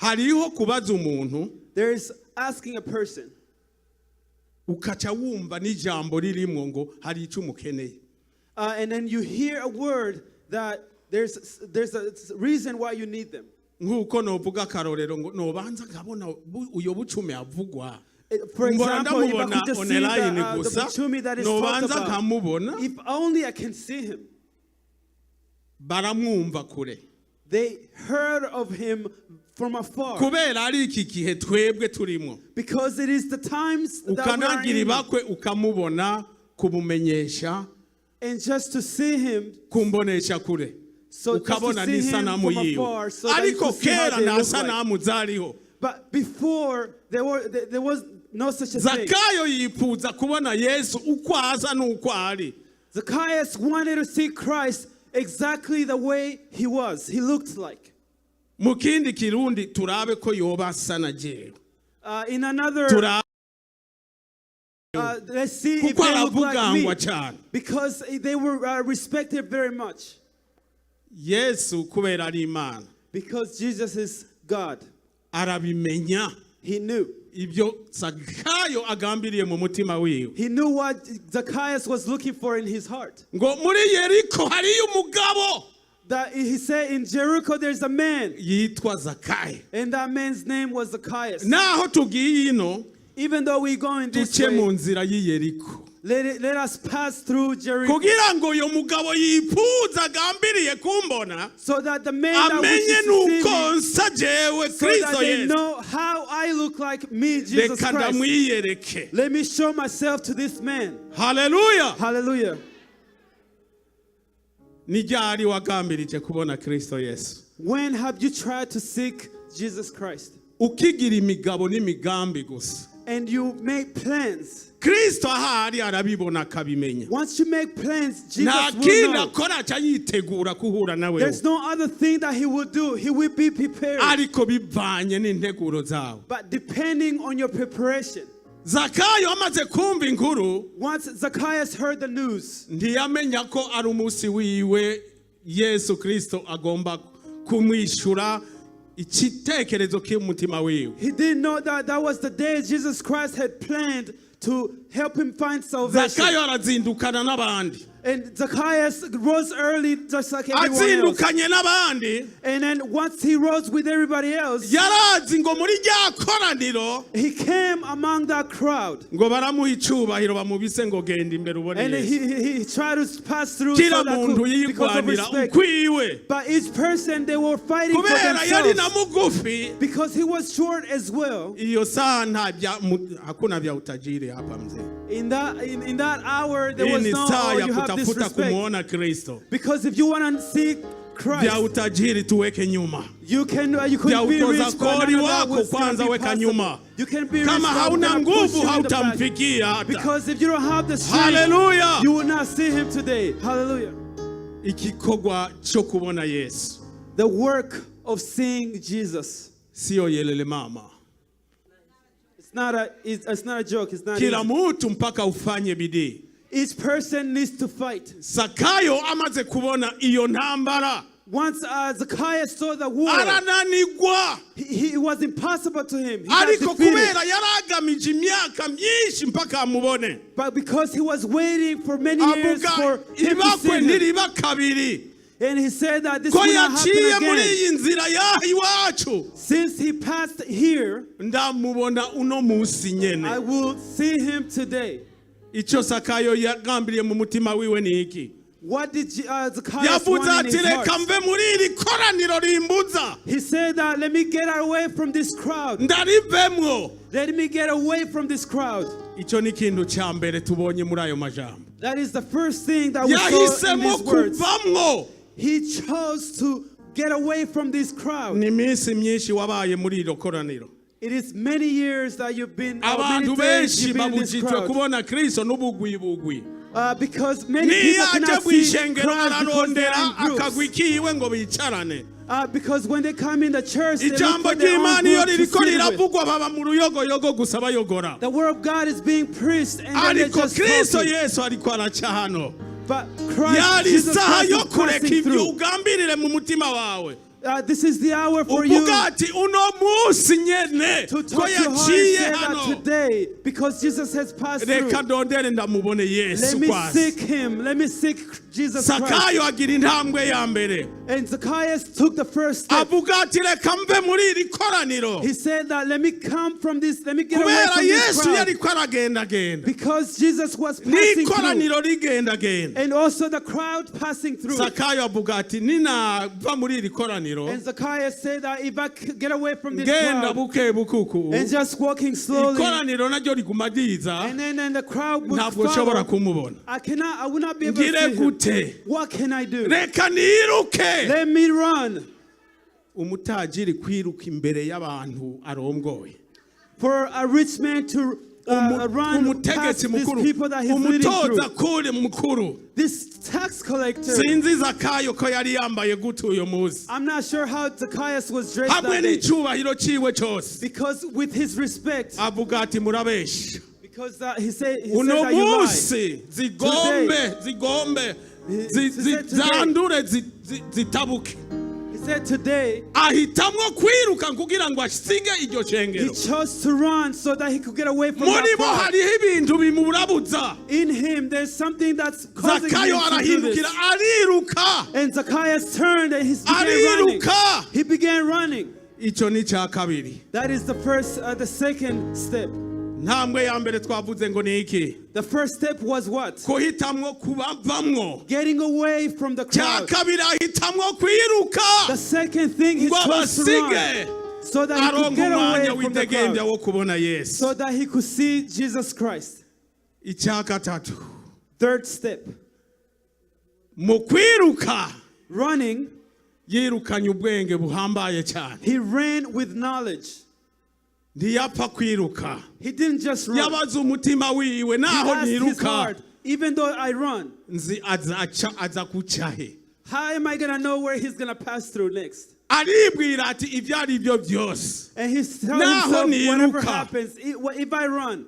[SPEAKER 1] Hariho kubaza umuntu
[SPEAKER 2] There is asking a person.
[SPEAKER 1] ukaca wumva n'ijambo ririmo ngo hari icyo umukeneye.
[SPEAKER 2] And then you hear a word that there's a reason why you need them.
[SPEAKER 1] Nk'uko novuga karorero ngo nobanza nkabona uyo bucume avugwa.
[SPEAKER 2] For example, if I
[SPEAKER 1] ndamubona
[SPEAKER 2] could just see
[SPEAKER 1] online
[SPEAKER 2] the
[SPEAKER 1] gusa
[SPEAKER 2] Buchumi that is talked
[SPEAKER 1] nobanza
[SPEAKER 2] about,
[SPEAKER 1] nkamubona
[SPEAKER 2] if only I can see him.
[SPEAKER 1] baramwumva kure.
[SPEAKER 2] They heard of him from afar.
[SPEAKER 1] Kubera ari iki gihe twebwe turimo.
[SPEAKER 2] Because it is the times that we are
[SPEAKER 1] Ukanagira
[SPEAKER 2] in.
[SPEAKER 1] ibakwe ukamubona kumumenyesha
[SPEAKER 2] And just to see him,
[SPEAKER 1] kumbonesha kure.
[SPEAKER 2] so just to
[SPEAKER 1] Ukabona
[SPEAKER 2] see him
[SPEAKER 1] n'isanamu
[SPEAKER 2] from
[SPEAKER 1] yiwe.
[SPEAKER 2] afar, so that you
[SPEAKER 1] Ariko
[SPEAKER 2] could see how
[SPEAKER 1] kera
[SPEAKER 2] they
[SPEAKER 1] nta
[SPEAKER 2] look like.
[SPEAKER 1] sanamu zariho.
[SPEAKER 2] But before, there was no such a thing.
[SPEAKER 1] Zakayo yifuza kubona Yesu uko asa n'uko ari.
[SPEAKER 2] Zacchaeus wanted to see Christ exactly the way he was. He looked like.
[SPEAKER 1] Mu kindi Kirundi turabe ko yoba asa na jewe.
[SPEAKER 2] In another,
[SPEAKER 1] Turabe
[SPEAKER 2] let's see if
[SPEAKER 1] kuko
[SPEAKER 2] they look like
[SPEAKER 1] aravugangwa
[SPEAKER 2] me.
[SPEAKER 1] cyane.
[SPEAKER 2] Because they were respected very much.
[SPEAKER 1] Yesu kubera ari Imana.
[SPEAKER 2] Because Jesus is God.
[SPEAKER 1] Arabimenya.
[SPEAKER 2] He knew.
[SPEAKER 1] Ibyo Zakayo agambiriye mu mutima wiwe.
[SPEAKER 2] He knew what Zacchaeus was looking for in his heart.
[SPEAKER 1] Ngo muri Yeriko hariyo umugabo
[SPEAKER 2] That he said in Jericho there's a man.
[SPEAKER 1] yitwa Zakayo.
[SPEAKER 2] And that man's name was Zacchaeus.
[SPEAKER 1] Naho tugiye ino
[SPEAKER 2] Even though we're going this
[SPEAKER 1] duce mu
[SPEAKER 2] way,
[SPEAKER 1] nzira y'Yeriko.
[SPEAKER 2] let us pass through Jericho.
[SPEAKER 1] Kugira ngo uyo mugabo yifuza agambiriye kumbona
[SPEAKER 2] So that the man that
[SPEAKER 1] amenye
[SPEAKER 2] wishes to see
[SPEAKER 1] nuko
[SPEAKER 2] me,
[SPEAKER 1] nsa jewe
[SPEAKER 2] so that
[SPEAKER 1] Kristo
[SPEAKER 2] they
[SPEAKER 1] Yesu.
[SPEAKER 2] know how I look like me, Jesus
[SPEAKER 1] Reka
[SPEAKER 2] Christ.
[SPEAKER 1] ndamwiyereke.
[SPEAKER 2] Let me show myself to this man.
[SPEAKER 1] Haleluya.
[SPEAKER 2] Hallelujah.
[SPEAKER 1] Ni ryari wagambirije kubona Kristo Yesu?
[SPEAKER 2] When have you tried to seek Jesus Christ?
[SPEAKER 1] Ukigira imigabo n'imigambi gusa.
[SPEAKER 2] And you make plans.
[SPEAKER 1] Kristo ahari arabibona akabimenya.
[SPEAKER 2] Once you make plans, Jesus
[SPEAKER 1] Nta
[SPEAKER 2] will
[SPEAKER 1] kindi
[SPEAKER 2] know.
[SPEAKER 1] akora aca yitegura kuhura nawe.
[SPEAKER 2] There's no other thing that he will do. He will be prepared.
[SPEAKER 1] Ariko bivanye n'integuro zawe.
[SPEAKER 2] But depending on your preparation.
[SPEAKER 1] Zakayo amaze kumva inkuru
[SPEAKER 2] Once Zacchaeus heard the news,
[SPEAKER 1] ntiyamenya ko ari umunsi wiwe Yesu Kristo agomba kumwishura ikitekerezo cy'umutima wiwe.
[SPEAKER 2] he didn't know that that was the day Jesus Christ had planned to help him find salvation.
[SPEAKER 1] Zakayo arazindukana n'abandi.
[SPEAKER 2] And Zacchaeus rose early just like everyone else.
[SPEAKER 1] Azindukanye n'abandi.
[SPEAKER 2] And then once he rose with everybody else,
[SPEAKER 1] Yarazi ngo muri rya koraniro
[SPEAKER 2] he came among that crowd.
[SPEAKER 1] ngo baramuha icubahiro bamubise ngo genda imbere ubone
[SPEAKER 2] And
[SPEAKER 1] Yesu.
[SPEAKER 2] he tried to pass through
[SPEAKER 1] Kila
[SPEAKER 2] so that
[SPEAKER 1] muntu
[SPEAKER 2] because of
[SPEAKER 1] yigwanira
[SPEAKER 2] respect.
[SPEAKER 1] ukwiwe.
[SPEAKER 2] But each person, they were fighting for
[SPEAKER 1] Kubera yari na
[SPEAKER 2] themselves.
[SPEAKER 1] mugufi.
[SPEAKER 2] Because he was short as well.
[SPEAKER 1] Iyo saa hakuna vya utajiri hapa mzee.
[SPEAKER 2] In that hour, there
[SPEAKER 1] Hii
[SPEAKER 2] was
[SPEAKER 1] ni
[SPEAKER 2] no,
[SPEAKER 1] saa
[SPEAKER 2] oh,
[SPEAKER 1] ya
[SPEAKER 2] you have this
[SPEAKER 1] kutafuta
[SPEAKER 2] respect.
[SPEAKER 1] kumuona Kristo.
[SPEAKER 2] Because if you want to see
[SPEAKER 1] Vya
[SPEAKER 2] Christ,
[SPEAKER 1] utajiri tuweke nyuma.
[SPEAKER 2] you could
[SPEAKER 1] Vya
[SPEAKER 2] be
[SPEAKER 1] utoza
[SPEAKER 2] rich, but
[SPEAKER 1] kodi
[SPEAKER 2] none of that
[SPEAKER 1] wako
[SPEAKER 2] will still
[SPEAKER 1] kwanza
[SPEAKER 2] be
[SPEAKER 1] weka
[SPEAKER 2] possible.
[SPEAKER 1] nyuma.
[SPEAKER 2] You can be rich,
[SPEAKER 1] Kama
[SPEAKER 2] but
[SPEAKER 1] hauna
[SPEAKER 2] we're gonna push
[SPEAKER 1] nguvu
[SPEAKER 2] you in the back.
[SPEAKER 1] hautamfikia hata.
[SPEAKER 2] Because if you don't have the strength,
[SPEAKER 1] Hallelujah.
[SPEAKER 2] you will not see him today. Hallelujah.
[SPEAKER 1] Igikorwa cyo kubona Yesu
[SPEAKER 2] The work of seeing Jesus.
[SPEAKER 1] sio yelele mama.
[SPEAKER 2] It's not a joke. It's not
[SPEAKER 1] Kila
[SPEAKER 2] easy.
[SPEAKER 1] mtu mpaka ufanye bidii.
[SPEAKER 2] Each person needs to fight.
[SPEAKER 1] Zakayo amaze kubona iyo ntambara
[SPEAKER 2] Once Zacchaeus saw the war,
[SPEAKER 1] arananigwa.
[SPEAKER 2] it was impossible to him. He got
[SPEAKER 1] Ariko
[SPEAKER 2] defeated.
[SPEAKER 1] kubera yaragamije imyaka myinshi mpaka amubone.
[SPEAKER 2] But because he was waiting for many years
[SPEAKER 1] Avuga
[SPEAKER 2] for him to see
[SPEAKER 1] ibakwe
[SPEAKER 2] him,
[SPEAKER 1] ntiriba kabiri.
[SPEAKER 2] and he said that this
[SPEAKER 1] Ko
[SPEAKER 2] will not happen
[SPEAKER 1] yaciye muri
[SPEAKER 2] again.
[SPEAKER 1] iyi nzira yaha iwacu.
[SPEAKER 2] Since he passed here,
[SPEAKER 1] Ndamubona uno musi nyene.
[SPEAKER 2] I will see him today.
[SPEAKER 1] Icyo Zakayo yagambiriye mu mutima wiwe ni iki?
[SPEAKER 2] What did Zacchaeus
[SPEAKER 1] Yavuze
[SPEAKER 2] want in
[SPEAKER 1] ati
[SPEAKER 2] his
[SPEAKER 1] reka
[SPEAKER 2] heart?
[SPEAKER 1] mve muri iri koraniro rimbuza.
[SPEAKER 2] He said that let me get away from this crowd.
[SPEAKER 1] Ndarivemwo.
[SPEAKER 2] Let me get away from this crowd.
[SPEAKER 1] Icyo ni ikintu cya mbere tubonye muri ayo majambo.
[SPEAKER 2] That is the first thing that we saw in
[SPEAKER 1] Yahisemo
[SPEAKER 2] these words.
[SPEAKER 1] kuvamwo.
[SPEAKER 2] He chose to get away from this crowd.
[SPEAKER 1] Ni iminsi myinshi wabaye muri iro koraniro.
[SPEAKER 2] It is many years that you've been,
[SPEAKER 1] Abantu
[SPEAKER 2] many days
[SPEAKER 1] benshi
[SPEAKER 2] you've been in this
[SPEAKER 1] babujijwe
[SPEAKER 2] crowd.
[SPEAKER 1] kubona Kristo n'ubugwibugwi.
[SPEAKER 2] Because many people
[SPEAKER 1] Niyaje
[SPEAKER 2] cannot see
[SPEAKER 1] bwishengero
[SPEAKER 2] Christ because they
[SPEAKER 1] ararondera
[SPEAKER 2] are in
[SPEAKER 1] akagwi
[SPEAKER 2] groups.
[SPEAKER 1] kiwe ngo bicarane.
[SPEAKER 2] Because when they come in the church, they look
[SPEAKER 1] Ijambo
[SPEAKER 2] for their own
[SPEAKER 1] ry'Imana iyo
[SPEAKER 2] group to
[SPEAKER 1] ririko
[SPEAKER 2] sit with.
[SPEAKER 1] riravugwa baba mu ruyogoyogo gusa bayogora.
[SPEAKER 2] The word of God is being preached and then they
[SPEAKER 1] Ariko
[SPEAKER 2] just
[SPEAKER 1] Kristo
[SPEAKER 2] talking.
[SPEAKER 1] Yesu ariko araca hano.
[SPEAKER 2] But Christ,
[SPEAKER 1] Yari
[SPEAKER 2] Jesus
[SPEAKER 1] isaha
[SPEAKER 2] Christ
[SPEAKER 1] yo
[SPEAKER 2] is
[SPEAKER 1] kureka
[SPEAKER 2] passing
[SPEAKER 1] ibyo
[SPEAKER 2] through.
[SPEAKER 1] ugambirire mu mutima wawe.
[SPEAKER 2] This is the hour for you
[SPEAKER 1] uvuga ati uno munsi nyene
[SPEAKER 2] to
[SPEAKER 1] ko
[SPEAKER 2] touch your heart and
[SPEAKER 1] yaciye
[SPEAKER 2] say that
[SPEAKER 1] hano
[SPEAKER 2] today, because Jesus has passed through.
[SPEAKER 1] reka ndondere ndamubone
[SPEAKER 2] Let
[SPEAKER 1] Yesu
[SPEAKER 2] me
[SPEAKER 1] kwasi.
[SPEAKER 2] seek him. Let me seek Jesus Christ.
[SPEAKER 1] Zakayo agira intambwe ya mbere
[SPEAKER 2] And Zacchaeus took the first step.
[SPEAKER 1] avuga ati reka mve muri iri koraniro
[SPEAKER 2] He said that let me come from this, let me get away
[SPEAKER 1] kubera
[SPEAKER 2] from this
[SPEAKER 1] Yesu
[SPEAKER 2] crowd.
[SPEAKER 1] yariko aragendagenda
[SPEAKER 2] Because Jesus was passing through.
[SPEAKER 1] n'ikoraniro rigendagenda.
[SPEAKER 2] And also the crowd passing through.
[SPEAKER 1] Zakayo avuga ati ninava muri iri koraniro
[SPEAKER 2] And Zacchaeus said that if I get away from this
[SPEAKER 1] genda
[SPEAKER 2] crowd
[SPEAKER 1] buke bukuku
[SPEAKER 2] and just walking slowly,
[SPEAKER 1] ikoraniro naryo riguma riza
[SPEAKER 2] and then the crowd would
[SPEAKER 1] ntabwo ushobora
[SPEAKER 2] follow,
[SPEAKER 1] kumubona.
[SPEAKER 2] I will not be able to
[SPEAKER 1] Ngire
[SPEAKER 2] see him.
[SPEAKER 1] gute
[SPEAKER 2] What can I do?
[SPEAKER 1] reka niruke.
[SPEAKER 2] Let me run.
[SPEAKER 1] Umutajiri kwiruka imbere y'abantu arongoye,
[SPEAKER 2] For a rich man to run past
[SPEAKER 1] umutegetsi
[SPEAKER 2] these
[SPEAKER 1] mukuru,
[SPEAKER 2] people that he's leading
[SPEAKER 1] umutoza
[SPEAKER 2] through.
[SPEAKER 1] kuri mukuru.
[SPEAKER 2] This tax collector,
[SPEAKER 1] Sinzi Zakayo ko yari yambaye gute uyo munsi
[SPEAKER 2] I'm not sure how Zacchaeus was dressed
[SPEAKER 1] hamwe
[SPEAKER 2] that day,
[SPEAKER 1] n'icyubahiro ciwe cyose.
[SPEAKER 2] because with his respect,
[SPEAKER 1] Avuga ati murabesha,
[SPEAKER 2] because he said
[SPEAKER 1] uno
[SPEAKER 2] that you lie.
[SPEAKER 1] munsi zigombe zandure zitabuke.
[SPEAKER 2] He said today
[SPEAKER 1] Ahitamwo kwiruka kugira ngo asige iryo
[SPEAKER 2] he
[SPEAKER 1] shengero.
[SPEAKER 2] chose to run so that he could get away from
[SPEAKER 1] Muri
[SPEAKER 2] that
[SPEAKER 1] bo
[SPEAKER 2] crowd.
[SPEAKER 1] hariho ibintu bimurabuza.
[SPEAKER 2] In him, there's something that's causing
[SPEAKER 1] Zakayo
[SPEAKER 2] him to do
[SPEAKER 1] arahindukira
[SPEAKER 2] this.
[SPEAKER 1] ariruka
[SPEAKER 2] And Zacchaeus turned and he began running.
[SPEAKER 1] ariruka.
[SPEAKER 2] He began running.
[SPEAKER 1] Ico ni cya kabiri.
[SPEAKER 2] That is the second step.
[SPEAKER 1] Ntambwe ya mbere twavuze ngo ni iki?
[SPEAKER 2] The first step was what?
[SPEAKER 1] Kuhitamwo kubavamwo.
[SPEAKER 2] Getting away from the
[SPEAKER 1] Cya
[SPEAKER 2] crowd.
[SPEAKER 1] kabiri ahitamwo kwiruka
[SPEAKER 2] The second thing he
[SPEAKER 1] ngo
[SPEAKER 2] chose to run
[SPEAKER 1] abasige
[SPEAKER 2] so that he could
[SPEAKER 1] aronka
[SPEAKER 2] get
[SPEAKER 1] umwanya
[SPEAKER 2] away from the
[SPEAKER 1] w'idegembya
[SPEAKER 2] crowd,
[SPEAKER 1] wo kubona Yesu.
[SPEAKER 2] so that he could see Jesus Christ.
[SPEAKER 1] Icya gatatu,
[SPEAKER 2] Third step,
[SPEAKER 1] mu kwiruka
[SPEAKER 2] running,
[SPEAKER 1] yirukanye ubwenge buhambaye cyane.
[SPEAKER 2] he ran with knowledge.
[SPEAKER 1] Ntiyapfa kwiruka,
[SPEAKER 2] He didn't just run.
[SPEAKER 1] yabaza umutima wiwe,
[SPEAKER 2] He
[SPEAKER 1] naho
[SPEAKER 2] asked his
[SPEAKER 1] niruka
[SPEAKER 2] heart, even though I run,
[SPEAKER 1] nzi aza kuca he.
[SPEAKER 2] how am I going to know where he's going to pass through next?
[SPEAKER 1] Aribwira ati ibyo ari byo byose
[SPEAKER 2] And he's telling
[SPEAKER 1] Naho
[SPEAKER 2] himself, whatever
[SPEAKER 1] niruka.
[SPEAKER 2] happens, if I run,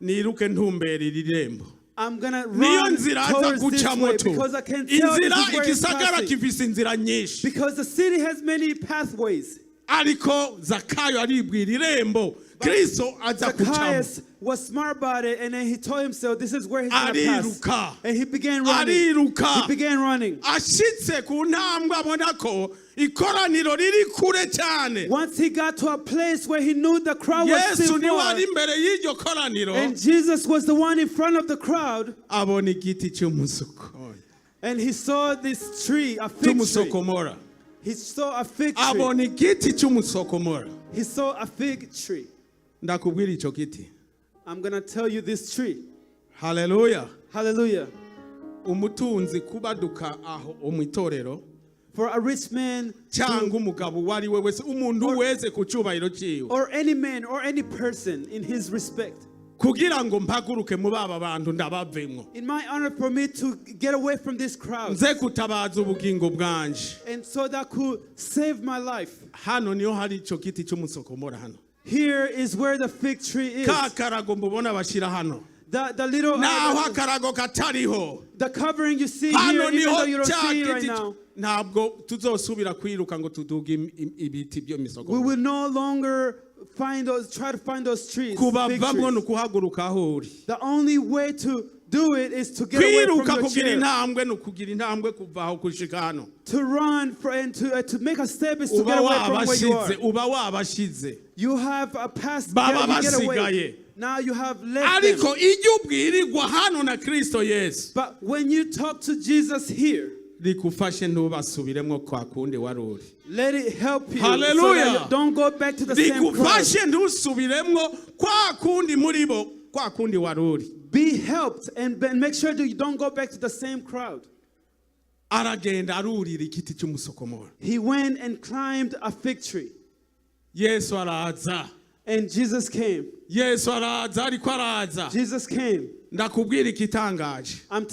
[SPEAKER 1] niruke ntumbera iri rembo.
[SPEAKER 2] I'm going to
[SPEAKER 1] Niyo
[SPEAKER 2] run
[SPEAKER 1] nzira aza
[SPEAKER 2] towards this
[SPEAKER 1] gucamo
[SPEAKER 2] way,
[SPEAKER 1] tu.
[SPEAKER 2] because I can tell
[SPEAKER 1] Inzira
[SPEAKER 2] this is where he's
[SPEAKER 1] igisagara
[SPEAKER 2] passing.
[SPEAKER 1] kifise inzira nyinshi.
[SPEAKER 2] Because the city has many pathways.
[SPEAKER 1] Ariko Zakayo aribwira irembo Kristo aza kucamo.
[SPEAKER 2] Zacchaeus was smart about it, and then he told himself, this is where he's going to
[SPEAKER 1] Ariruka.
[SPEAKER 2] pass. And he began running.
[SPEAKER 1] Ariruka.
[SPEAKER 2] He began running.
[SPEAKER 1] Ashitse ku ntambwe abona ko ikoraniro riri kure cyane.
[SPEAKER 2] Once he got to a place where he knew the crowd was
[SPEAKER 1] Yesu
[SPEAKER 2] still
[SPEAKER 1] niwe
[SPEAKER 2] far,
[SPEAKER 1] ari imbere y'iryo koraniro,
[SPEAKER 2] and Jesus was the one in front of the crowd,
[SPEAKER 1] abona igiti cy'umusuko
[SPEAKER 2] and he saw this tree, a fig tree.
[SPEAKER 1] cy'umusokomora.
[SPEAKER 2] He saw a fig tree.
[SPEAKER 1] Abona igiti cy'umusokomora.
[SPEAKER 2] He saw a fig tree.
[SPEAKER 1] Ndakubwira ico giti.
[SPEAKER 2] I'm going to tell you this tree.
[SPEAKER 1] Hallelujah.
[SPEAKER 2] Hallelujah.
[SPEAKER 1] Umutunzi kubaduka aho umwitorero
[SPEAKER 2] For a rich man
[SPEAKER 1] cyangwa umugabo wari we wese, umuntu wese ku cyubahiro ciwe,
[SPEAKER 2] or any man or any person in his respect,
[SPEAKER 1] kugira ngo mpaguruke mu baba bantu ndabavemwo,
[SPEAKER 2] in my honor, for me to get away from this crowd,
[SPEAKER 1] nze kutabaza ubugingo bwanje.
[SPEAKER 2] and so that could save my life.
[SPEAKER 1] Hano niho hari ico giti cy'umusokomora hano.
[SPEAKER 2] Here is where the fig tree is.
[SPEAKER 1] Ka karago mbona bashira hano.
[SPEAKER 2] The little
[SPEAKER 1] Naho akarago katariho.
[SPEAKER 2] the covering you see here,
[SPEAKER 1] Hano
[SPEAKER 2] even though
[SPEAKER 1] niho
[SPEAKER 2] you don't
[SPEAKER 1] cya
[SPEAKER 2] see it right
[SPEAKER 1] giti.
[SPEAKER 2] now,
[SPEAKER 1] Ntabwo tuzosubira kwiruka ngo tuduge ibiti byo
[SPEAKER 2] we
[SPEAKER 1] misoko.
[SPEAKER 2] will no longer try to find those trees. fig
[SPEAKER 1] Kubavamwo
[SPEAKER 2] trees.
[SPEAKER 1] no kuhaguruka aho uri.
[SPEAKER 2] The only way to do it is to get away from
[SPEAKER 1] Kwiruka
[SPEAKER 2] your
[SPEAKER 1] kugira
[SPEAKER 2] chair.
[SPEAKER 1] intambwe no kugira intambwe kuva aho kushika hano.
[SPEAKER 2] To run and to make a step is to
[SPEAKER 1] Uba
[SPEAKER 2] get away from where you are.
[SPEAKER 1] wabashize.
[SPEAKER 2] You have a past,
[SPEAKER 1] Baba
[SPEAKER 2] you get away.
[SPEAKER 1] basigaye.
[SPEAKER 2] Now you have left them.
[SPEAKER 1] Ariko iyo ubwirirwa hano na Kristo Yesu,
[SPEAKER 2] But when you talk to Jesus here,
[SPEAKER 1] rikufashe ntubasubiremo kwa kundi wari uri.
[SPEAKER 2] let it help you.
[SPEAKER 1] Hallelujah.
[SPEAKER 2] So that you don't go back to the same crowd.
[SPEAKER 1] Rikufashe ntusubiremo kwa kundi muri bo, kwa kundi wari uri.
[SPEAKER 2] Be helped and make sure that you don't go back to the same crowd.
[SPEAKER 1] Aragenda arurira igiti cy'umusokomora.
[SPEAKER 2] He went and climbed a fig tree.
[SPEAKER 1] Yesu araza.
[SPEAKER 2] And Jesus came.
[SPEAKER 1] Yesu araza, ariko araza.
[SPEAKER 2] Jesus came.
[SPEAKER 1] Ndakubwira ikitangaje.
[SPEAKER 2] I'm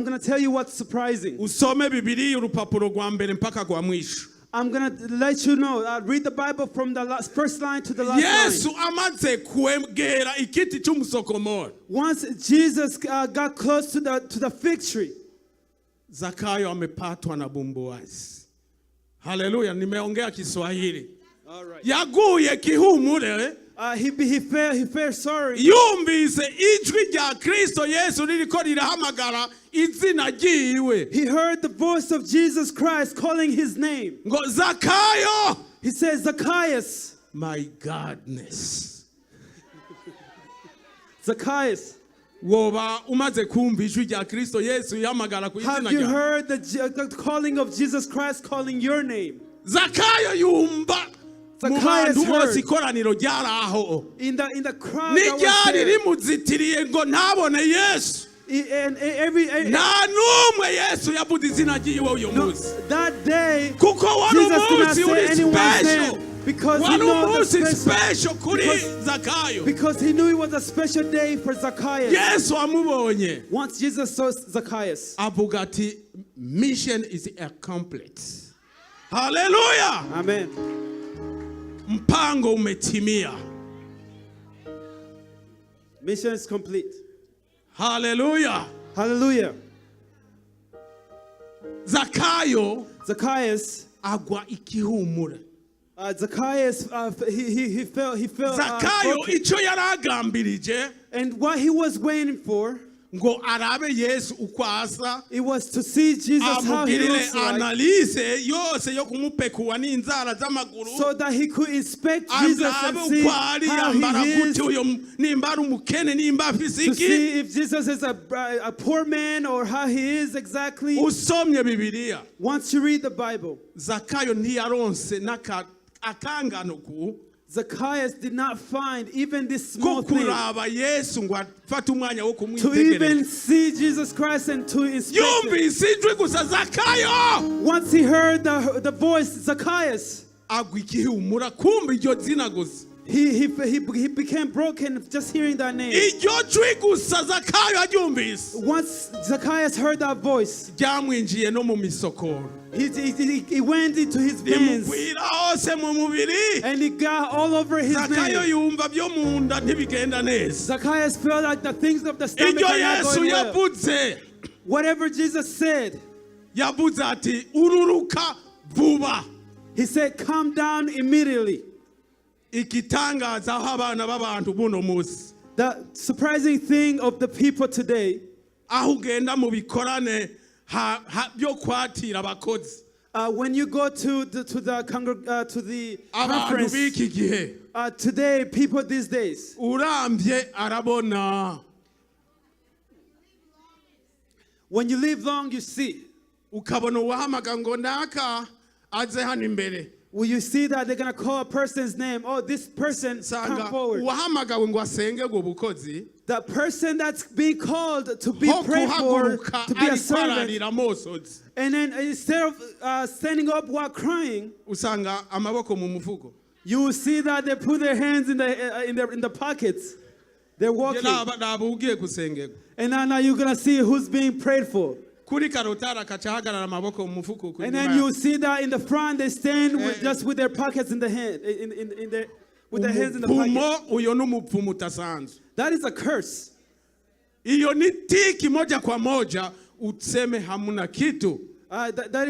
[SPEAKER 2] going to tell you what's surprising.
[SPEAKER 1] Usome Bibiliya urupapuro rwa mbere mpaka rwa mwisho.
[SPEAKER 2] I'm going to let you know. Read the Bible from the first line to the last
[SPEAKER 1] Yesu
[SPEAKER 2] line.
[SPEAKER 1] amaze kwegera igiti cy'umusokomora.
[SPEAKER 2] Once Jesus got close to the fig tree,
[SPEAKER 1] Zakayo amepatwa na bumbuazi. Haleluya, nimeongea Kiswahili.
[SPEAKER 2] All right.
[SPEAKER 1] Yaguye kihumure.
[SPEAKER 2] He felt sorry.
[SPEAKER 1] Yumvise ijwi rya Kristo Yesu ririko rirahamagara izina ryiwe.
[SPEAKER 2] He heard the voice of Jesus Christ calling his name.
[SPEAKER 1] Ngo Zakayo.
[SPEAKER 2] He says, Zacchaeus.
[SPEAKER 1] My godness.
[SPEAKER 2] Zacchaeus.
[SPEAKER 1] Woba umaze kumva ijwi rya Kristo Yesu yahamagara ku izina
[SPEAKER 2] Have you
[SPEAKER 1] ryawe.
[SPEAKER 2] heard the calling of Jesus Christ calling your name?
[SPEAKER 1] Zakayo yumva.
[SPEAKER 2] Zacchaeus heard
[SPEAKER 1] ikoraniro ryaraho.
[SPEAKER 2] in the crowd that was
[SPEAKER 1] Nijyari
[SPEAKER 2] there.
[SPEAKER 1] rimuzitiriye ngo ntabone Yesu.
[SPEAKER 2] And every
[SPEAKER 1] Nta numwe Yesu yavuze izina ryiwe uyu munsi.
[SPEAKER 2] that day,
[SPEAKER 1] Kuko wari
[SPEAKER 2] Jesus did not
[SPEAKER 1] umunsi
[SPEAKER 2] say
[SPEAKER 1] uri
[SPEAKER 2] anyone's
[SPEAKER 1] special.
[SPEAKER 2] name because he
[SPEAKER 1] Wari
[SPEAKER 2] knows the
[SPEAKER 1] umunsi
[SPEAKER 2] special.
[SPEAKER 1] special kuri Zakayo.
[SPEAKER 2] Because he knew it was a special day for Zacchaeus.
[SPEAKER 1] Yesu amubonye.
[SPEAKER 2] Once Jesus saw Zacchaeus,
[SPEAKER 1] Avuga ati mission is accomplished. Hallelujah.
[SPEAKER 2] amen.
[SPEAKER 1] Mpango umetimia.
[SPEAKER 2] Mission is complete.
[SPEAKER 1] Hallelujah.
[SPEAKER 2] Hallelujah.
[SPEAKER 1] Zakayo
[SPEAKER 2] Zacchaeus,
[SPEAKER 1] agwa ikihumure.
[SPEAKER 2] Zacchaeus, he felt
[SPEAKER 1] Zakayo
[SPEAKER 2] broken.
[SPEAKER 1] icyo yaragambirije
[SPEAKER 2] And what he was waiting for,
[SPEAKER 1] ngo arabe Yesu uko asa.
[SPEAKER 2] it was to see Jesus how he
[SPEAKER 1] Amugirire
[SPEAKER 2] looks like,
[SPEAKER 1] analyse yose yo kumupekua n'inzara z'amaguru.
[SPEAKER 2] so that he could inspect Jesus and
[SPEAKER 1] Arabe
[SPEAKER 2] see
[SPEAKER 1] uko ari
[SPEAKER 2] how
[SPEAKER 1] yambara
[SPEAKER 2] he is,
[SPEAKER 1] gute uyo nimba ari umukene nimba afise
[SPEAKER 2] to
[SPEAKER 1] iki.
[SPEAKER 2] see if Jesus is a poor man or how he is exactly.
[SPEAKER 1] Usomye Bibiliya,
[SPEAKER 2] Once you read the Bible,
[SPEAKER 1] Zakayo ntiyaronse akangano ku
[SPEAKER 2] Zacchaeus did not find even this
[SPEAKER 1] ko
[SPEAKER 2] small thing
[SPEAKER 1] kuraba Yesu ngo afate umwanya wo
[SPEAKER 2] to
[SPEAKER 1] kumwitegereza.
[SPEAKER 2] even see Jesus Christ and to inspect him.
[SPEAKER 1] Yumvise ijwi gusa Zakayo
[SPEAKER 2] Once he heard the voice, Zacchaeus,
[SPEAKER 1] agwa ikihumura kumva iryo zina gusa.
[SPEAKER 2] he became broken just hearing that name.
[SPEAKER 1] Iryo jwi gusa Zakayo aryumvise
[SPEAKER 2] Once Zacchaeus heard that voice,
[SPEAKER 1] ryamwinjiye no mu misokoro.
[SPEAKER 2] he went into his veins
[SPEAKER 1] Rimugwira hose mu mubiri.
[SPEAKER 2] and he got all over his
[SPEAKER 1] Zakayo
[SPEAKER 2] name.
[SPEAKER 1] yumva byo mu nda ntibigenda neza.
[SPEAKER 2] Zacchaeus felt like the things of the stomach
[SPEAKER 1] Iryo
[SPEAKER 2] are not
[SPEAKER 1] Yesu
[SPEAKER 2] going well.
[SPEAKER 1] yavuze,
[SPEAKER 2] Whatever Jesus said,
[SPEAKER 1] yavuze ati ururuka vuba.
[SPEAKER 2] he said, come down immediately.
[SPEAKER 1] Igitangaza aho abana b'abantu buno munsi.
[SPEAKER 2] The surprising thing of the people today,
[SPEAKER 1] Aho ugenda mu bikorane byo kwatira abakozi.
[SPEAKER 2] when you go to the
[SPEAKER 1] Abantu
[SPEAKER 2] conference,
[SPEAKER 1] b'iki gihe.
[SPEAKER 2] today, people these days,
[SPEAKER 1] Urambye arabona.
[SPEAKER 2] when you live long, you see.
[SPEAKER 1] Ukabona uwahamaga ngo naka aze hano imbere.
[SPEAKER 2] Will you see that they're going to call a person's name? Oh, this person, come
[SPEAKER 1] Sanga
[SPEAKER 2] forward.
[SPEAKER 1] uwahamagawe ngo asenge ubwo bukozi.
[SPEAKER 2] The person that's being called to be
[SPEAKER 1] Ho
[SPEAKER 2] prayed for,
[SPEAKER 1] kuhaguruka
[SPEAKER 2] to be a
[SPEAKER 1] ariko
[SPEAKER 2] servant.
[SPEAKER 1] ararira amosozi.
[SPEAKER 2] And then instead of standing up while crying,
[SPEAKER 1] Usanga amaboko mu mufuko.
[SPEAKER 2] you will see that they put their hands in the pockets. They're walking.
[SPEAKER 1] Naba ugiye gusengerwa.
[SPEAKER 2] And now you're going to see who's being prayed for.
[SPEAKER 1] Kuri karotara kacahagarara amaboko mu mufuko.
[SPEAKER 2] And then you see that in the front they stand just with their pockets in the hand, with their hands in the pocket.
[SPEAKER 1] Umupfumo uyo n'umupfumo utasanzwe.
[SPEAKER 2] That is a curse.
[SPEAKER 1] Iyo ni tiki moja kwa moja useme hamuna kitu.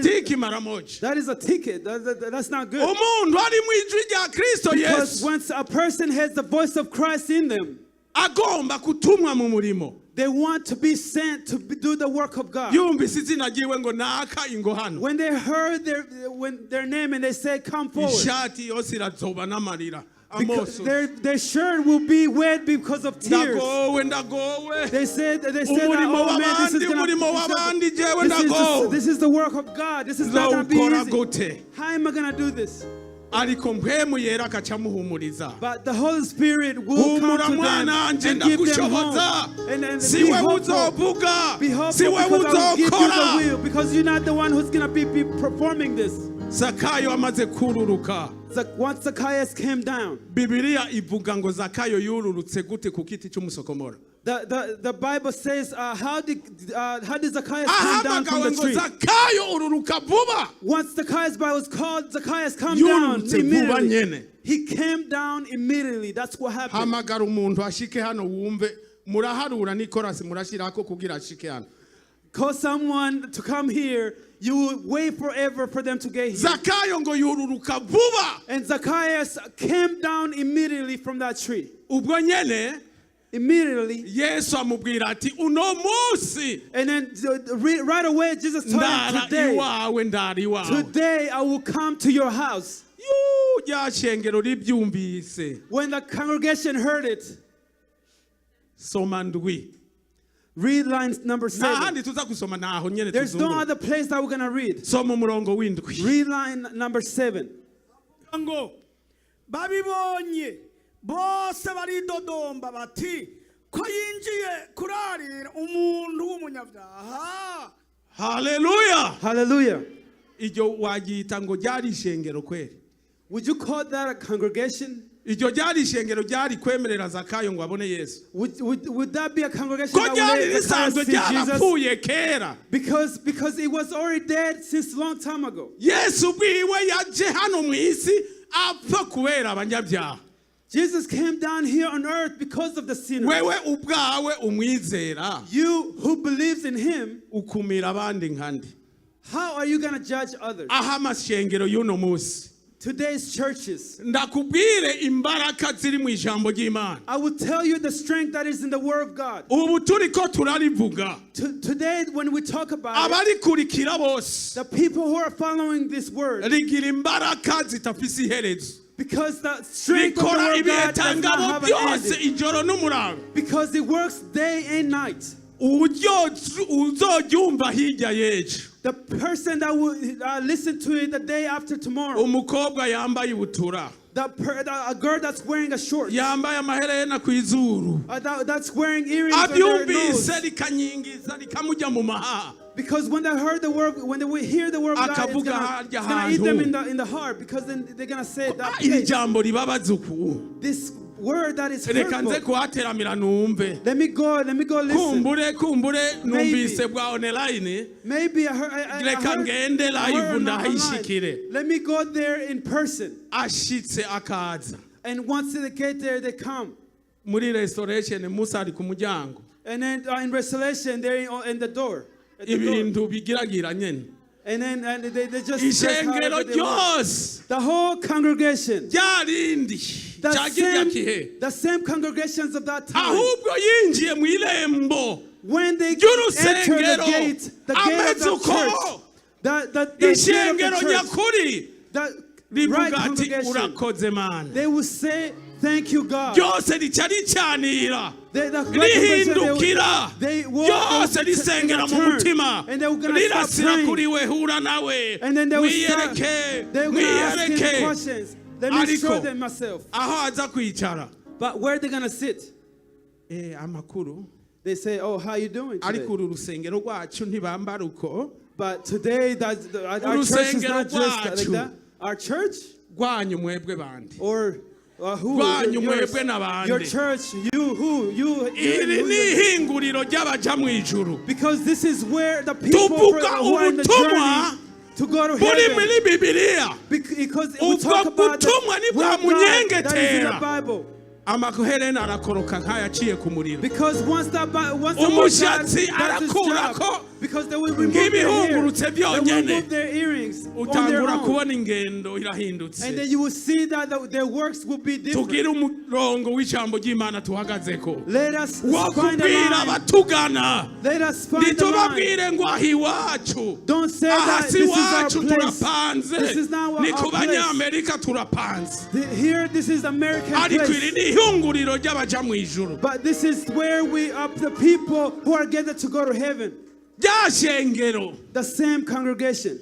[SPEAKER 1] Tiki mara moja.
[SPEAKER 2] That is a ticket. That's not good.
[SPEAKER 1] Umuntu ari mu ijwi rya Kristo
[SPEAKER 2] Because
[SPEAKER 1] Yesu
[SPEAKER 2] once a person has the voice of Christ in them,
[SPEAKER 1] agomba kutumwa mu murimo.
[SPEAKER 2] they want to be sent to do the work of God.
[SPEAKER 1] Yumvise izina ryiwe ngo naka ingo hano.
[SPEAKER 2] When they heard their name and they said, come forward,
[SPEAKER 1] Ishati yose irazoba n'amarira.
[SPEAKER 2] because
[SPEAKER 1] Amoso.
[SPEAKER 2] their shirt will be wet because of tears.
[SPEAKER 1] Ndagowe.
[SPEAKER 2] They said that,
[SPEAKER 1] Umurimo
[SPEAKER 2] oh man, this is
[SPEAKER 1] umurimo w'abandi jewe ndagowe.
[SPEAKER 2] this is the work of God. This is not going to be
[SPEAKER 1] Zawukora
[SPEAKER 2] easy.
[SPEAKER 1] gute.
[SPEAKER 2] How am I going to do this?
[SPEAKER 1] Ariko mpemu yera akacamuhumuriza.
[SPEAKER 2] But the Holy Spirit will come
[SPEAKER 1] Humura
[SPEAKER 2] to them
[SPEAKER 1] mwana anje
[SPEAKER 2] and give them
[SPEAKER 1] ndagushoboza.
[SPEAKER 2] hope. And be
[SPEAKER 1] Siwe
[SPEAKER 2] hopeful.
[SPEAKER 1] uzovuga.
[SPEAKER 2] Be hopeful
[SPEAKER 1] Siwe
[SPEAKER 2] because I will give you the
[SPEAKER 1] uzokora.
[SPEAKER 2] will. Because you're not the one who's going to be performing this.
[SPEAKER 1] Zakayo amaze kururuka.
[SPEAKER 2] Once Zacchaeus came down,
[SPEAKER 1] Bibiliya ivuga ngo Zakayo yururutse gute ku kiti cy'umusokomoro.
[SPEAKER 2] the Bible says, how did Zacchaeus come down from
[SPEAKER 1] Ahamagawe
[SPEAKER 2] the
[SPEAKER 1] ngo
[SPEAKER 2] tree?
[SPEAKER 1] Zakayo ururuka vuba.
[SPEAKER 2] Once Zacchaeus was called, Zacchaeus come down
[SPEAKER 1] Yururutse vuba
[SPEAKER 2] immediately.
[SPEAKER 1] nyene.
[SPEAKER 2] He came down immediately. That's what happened.
[SPEAKER 1] Hamagara umuntu ashike hano wumve muraharura n'ikorasi murashirako kugira ashike hano.
[SPEAKER 2] call someone to come here, you will wait forever for them to get here.
[SPEAKER 1] Zakayo ngo yururuka vuba.
[SPEAKER 2] And Zacchaeus came down immediately from that tree.
[SPEAKER 1] Ubwo nyene
[SPEAKER 2] Immediately.
[SPEAKER 1] Yesu amubwira ati uno munsi
[SPEAKER 2] And then right away Jesus told him, today I will come to your house.
[SPEAKER 1] rya shengero ribyumvise.
[SPEAKER 2] When the congregation heard it,
[SPEAKER 1] soma ndwi.
[SPEAKER 2] read line number 7.
[SPEAKER 1] N'ahandi tuza gusoma naho nyene
[SPEAKER 2] There's no
[SPEAKER 1] tuzungura.
[SPEAKER 2] other place that we're going to read.
[SPEAKER 1] Soma umurongo w'indwi.
[SPEAKER 2] Read line number 7.
[SPEAKER 3] ngo babibonye bose baridodomba bati ko yinjiye kurarira umuntu w'umunyabyaha.
[SPEAKER 1] Hallelujah.
[SPEAKER 2] Hallelujah.
[SPEAKER 1] Iryo wagita ngo ryari ishengero kweli.
[SPEAKER 2] Would you call that a congregation?
[SPEAKER 1] Iryo ryari ishengero ryari kwemerera Zakayo ngo abone Yesu.
[SPEAKER 2] Would that be a congregation
[SPEAKER 1] Ko
[SPEAKER 2] that
[SPEAKER 1] ryari
[SPEAKER 2] would let Zacchaeus
[SPEAKER 1] risanzwe
[SPEAKER 2] see Jesus?
[SPEAKER 1] ryarapfuye kera.
[SPEAKER 2] Because it was already dead since a long time ago.
[SPEAKER 1] Yesu bwiwe yaje hano mu isi apfa kubera abanyabyaha.
[SPEAKER 2] Jesus came down here on earth because of the sinners.
[SPEAKER 1] Wewe ubwawe umwizera.
[SPEAKER 2] You who believes in him,
[SPEAKER 1] Ukumira abandi nkandi.
[SPEAKER 2] how are you going to judge others?
[SPEAKER 1] Aha amashengero y'uno munsi.
[SPEAKER 2] Today's churches,
[SPEAKER 1] Ndakubwire imbaraka ziri mu ijambo ry'Imana.
[SPEAKER 2] I will tell you the strength that is in the word of God.
[SPEAKER 1] Ubu turiko turarivuga.
[SPEAKER 2] Today, when we talk about it,
[SPEAKER 1] Abarikurikira bose.
[SPEAKER 2] the people who are following this word,
[SPEAKER 1] Rigira imbaraka zitafise iherezo.
[SPEAKER 2] because the strength of the
[SPEAKER 1] Rikora
[SPEAKER 2] word of God does not
[SPEAKER 1] ibitangabo
[SPEAKER 2] have an
[SPEAKER 1] byose
[SPEAKER 2] ending,
[SPEAKER 1] ijoro n'umurango.
[SPEAKER 2] because it works day and night.
[SPEAKER 1] Uzoryumva hirya y'ejo.
[SPEAKER 2] The person that will listen to it the day after tomorrow,
[SPEAKER 1] Umukobwa yambaye ibutura.
[SPEAKER 2] a girl that's wearing a short,
[SPEAKER 1] Yambaye amaherena ku izuru.
[SPEAKER 2] that's wearing earrings on their nose.
[SPEAKER 1] Abyumvise rikanyingiza rikamujya mu mahaha.
[SPEAKER 2] Because when they hear the word of God, it's
[SPEAKER 1] Akavuga
[SPEAKER 2] gonna
[SPEAKER 1] harya
[SPEAKER 2] eat them
[SPEAKER 1] hantu.
[SPEAKER 2] in the heart, because then they're gonna say that
[SPEAKER 1] Iri jambo ribabaza uku.
[SPEAKER 2] this word that is
[SPEAKER 1] Reka nze
[SPEAKER 2] hurtful.
[SPEAKER 1] kuhateramira numve.
[SPEAKER 2] Let me go listen.
[SPEAKER 1] Kumbure numvise bwa online.
[SPEAKER 2] Maybe I
[SPEAKER 1] Reka
[SPEAKER 2] heard
[SPEAKER 1] ngende live
[SPEAKER 2] online.
[SPEAKER 1] ndahishikire.
[SPEAKER 2] Let me go there in person.
[SPEAKER 1] Ashitse akaza.
[SPEAKER 2] And once they get there, they come.
[SPEAKER 1] Muri restoration Musa ari ku muryango.
[SPEAKER 2] And then in restoration, they're in the door. At the door.
[SPEAKER 1] Ibintu bigiragira nyene.
[SPEAKER 2] And then they just dress
[SPEAKER 1] Ishengero
[SPEAKER 2] however they want.
[SPEAKER 1] ryose.
[SPEAKER 2] The whole congregation.
[SPEAKER 1] Ryarindi.
[SPEAKER 2] The same congregations of that time.
[SPEAKER 1] Ahubwo yinjiye mu irembo.
[SPEAKER 2] When they enter
[SPEAKER 1] Ry'urusengero.
[SPEAKER 2] the gate of the church, the gate
[SPEAKER 1] Ishengero
[SPEAKER 2] of the church,
[SPEAKER 1] nyakuri.
[SPEAKER 2] the right
[SPEAKER 1] Rivuga ati
[SPEAKER 2] congregation,
[SPEAKER 1] urakoze mana.
[SPEAKER 2] they will say, thank you, God.
[SPEAKER 1] Ryose rica ricanira.
[SPEAKER 2] The right congregation,
[SPEAKER 1] Rihindukira.
[SPEAKER 2] they will
[SPEAKER 1] Ryose risengera mu mutima.
[SPEAKER 2] and they were going to start
[SPEAKER 1] Rirasira kuri
[SPEAKER 2] praying.
[SPEAKER 1] we hura nawe.
[SPEAKER 2] And then they will start,
[SPEAKER 1] Mwiyereke.
[SPEAKER 2] they were going to ask him
[SPEAKER 1] Mwiyereke.
[SPEAKER 2] questions. Let me show
[SPEAKER 1] Ariko.
[SPEAKER 2] them myself.
[SPEAKER 1] Aho aza kwicara.
[SPEAKER 2] But where are they going to sit?
[SPEAKER 1] Amakuru.
[SPEAKER 2] They say, oh, how you doing today?
[SPEAKER 1] Ariko uru rusengero rwacu ntibambara uko.
[SPEAKER 2] But today, our church is not just like
[SPEAKER 1] rwacu.
[SPEAKER 2] that. Our church?
[SPEAKER 1] Rwanyu mwebwe bandi.
[SPEAKER 2] Or who?
[SPEAKER 1] Rwanyu
[SPEAKER 2] Yours.
[SPEAKER 1] mwebwe n'abandi.
[SPEAKER 2] Your church, who?
[SPEAKER 1] Iri ni ihinguriro ry'abaja mu ijuru.
[SPEAKER 2] Because this is where the people
[SPEAKER 1] Tuvuga
[SPEAKER 2] who are in the
[SPEAKER 1] ubutumwa
[SPEAKER 2] journey to go to
[SPEAKER 1] buri
[SPEAKER 2] heaven.
[SPEAKER 1] muri Bibiliya.
[SPEAKER 2] Because we
[SPEAKER 1] Ubwo
[SPEAKER 2] talk about the
[SPEAKER 1] butumwa ni bwa
[SPEAKER 2] word of God that is in the
[SPEAKER 1] munyengetera.
[SPEAKER 2] Bible.
[SPEAKER 1] Amaherena arakoroka nk'ayaciye ku muriro.
[SPEAKER 2] Because once the word God
[SPEAKER 1] Umushatsi
[SPEAKER 2] does his
[SPEAKER 1] arakurako.
[SPEAKER 2] job, because they will remove their hair,
[SPEAKER 1] Nk'ibihungurutse
[SPEAKER 2] they will
[SPEAKER 1] byonyene.
[SPEAKER 2] remove their earrings on their
[SPEAKER 1] Utangura
[SPEAKER 2] own.
[SPEAKER 1] kubona ingendo irahindutse.
[SPEAKER 2] And then you will see that their works will be different.
[SPEAKER 1] Tugire umurongo w'ijambo ry'Imana tuhagazeko.
[SPEAKER 2] Let us
[SPEAKER 1] Wo
[SPEAKER 2] find a
[SPEAKER 1] kubwira
[SPEAKER 2] line.
[SPEAKER 1] abatugana.
[SPEAKER 2] Let us find a line.
[SPEAKER 1] Ntitubabwire ngo aho iwacu.
[SPEAKER 2] Don't say
[SPEAKER 1] Aha
[SPEAKER 2] that
[SPEAKER 1] si
[SPEAKER 2] this is our
[SPEAKER 1] iwacu
[SPEAKER 2] place.
[SPEAKER 1] turapanze.
[SPEAKER 2] This is not
[SPEAKER 1] Ni
[SPEAKER 2] our
[SPEAKER 1] ku
[SPEAKER 2] place.
[SPEAKER 1] banyamerika turapanze.
[SPEAKER 2] Here, this is American
[SPEAKER 1] Ariko
[SPEAKER 2] place.
[SPEAKER 1] iri ni ihunguriro ry'abaja mu ijuru.
[SPEAKER 2] But this is where we are the people who are gathered to go to heaven.
[SPEAKER 1] Rya shengero
[SPEAKER 2] The same congregation.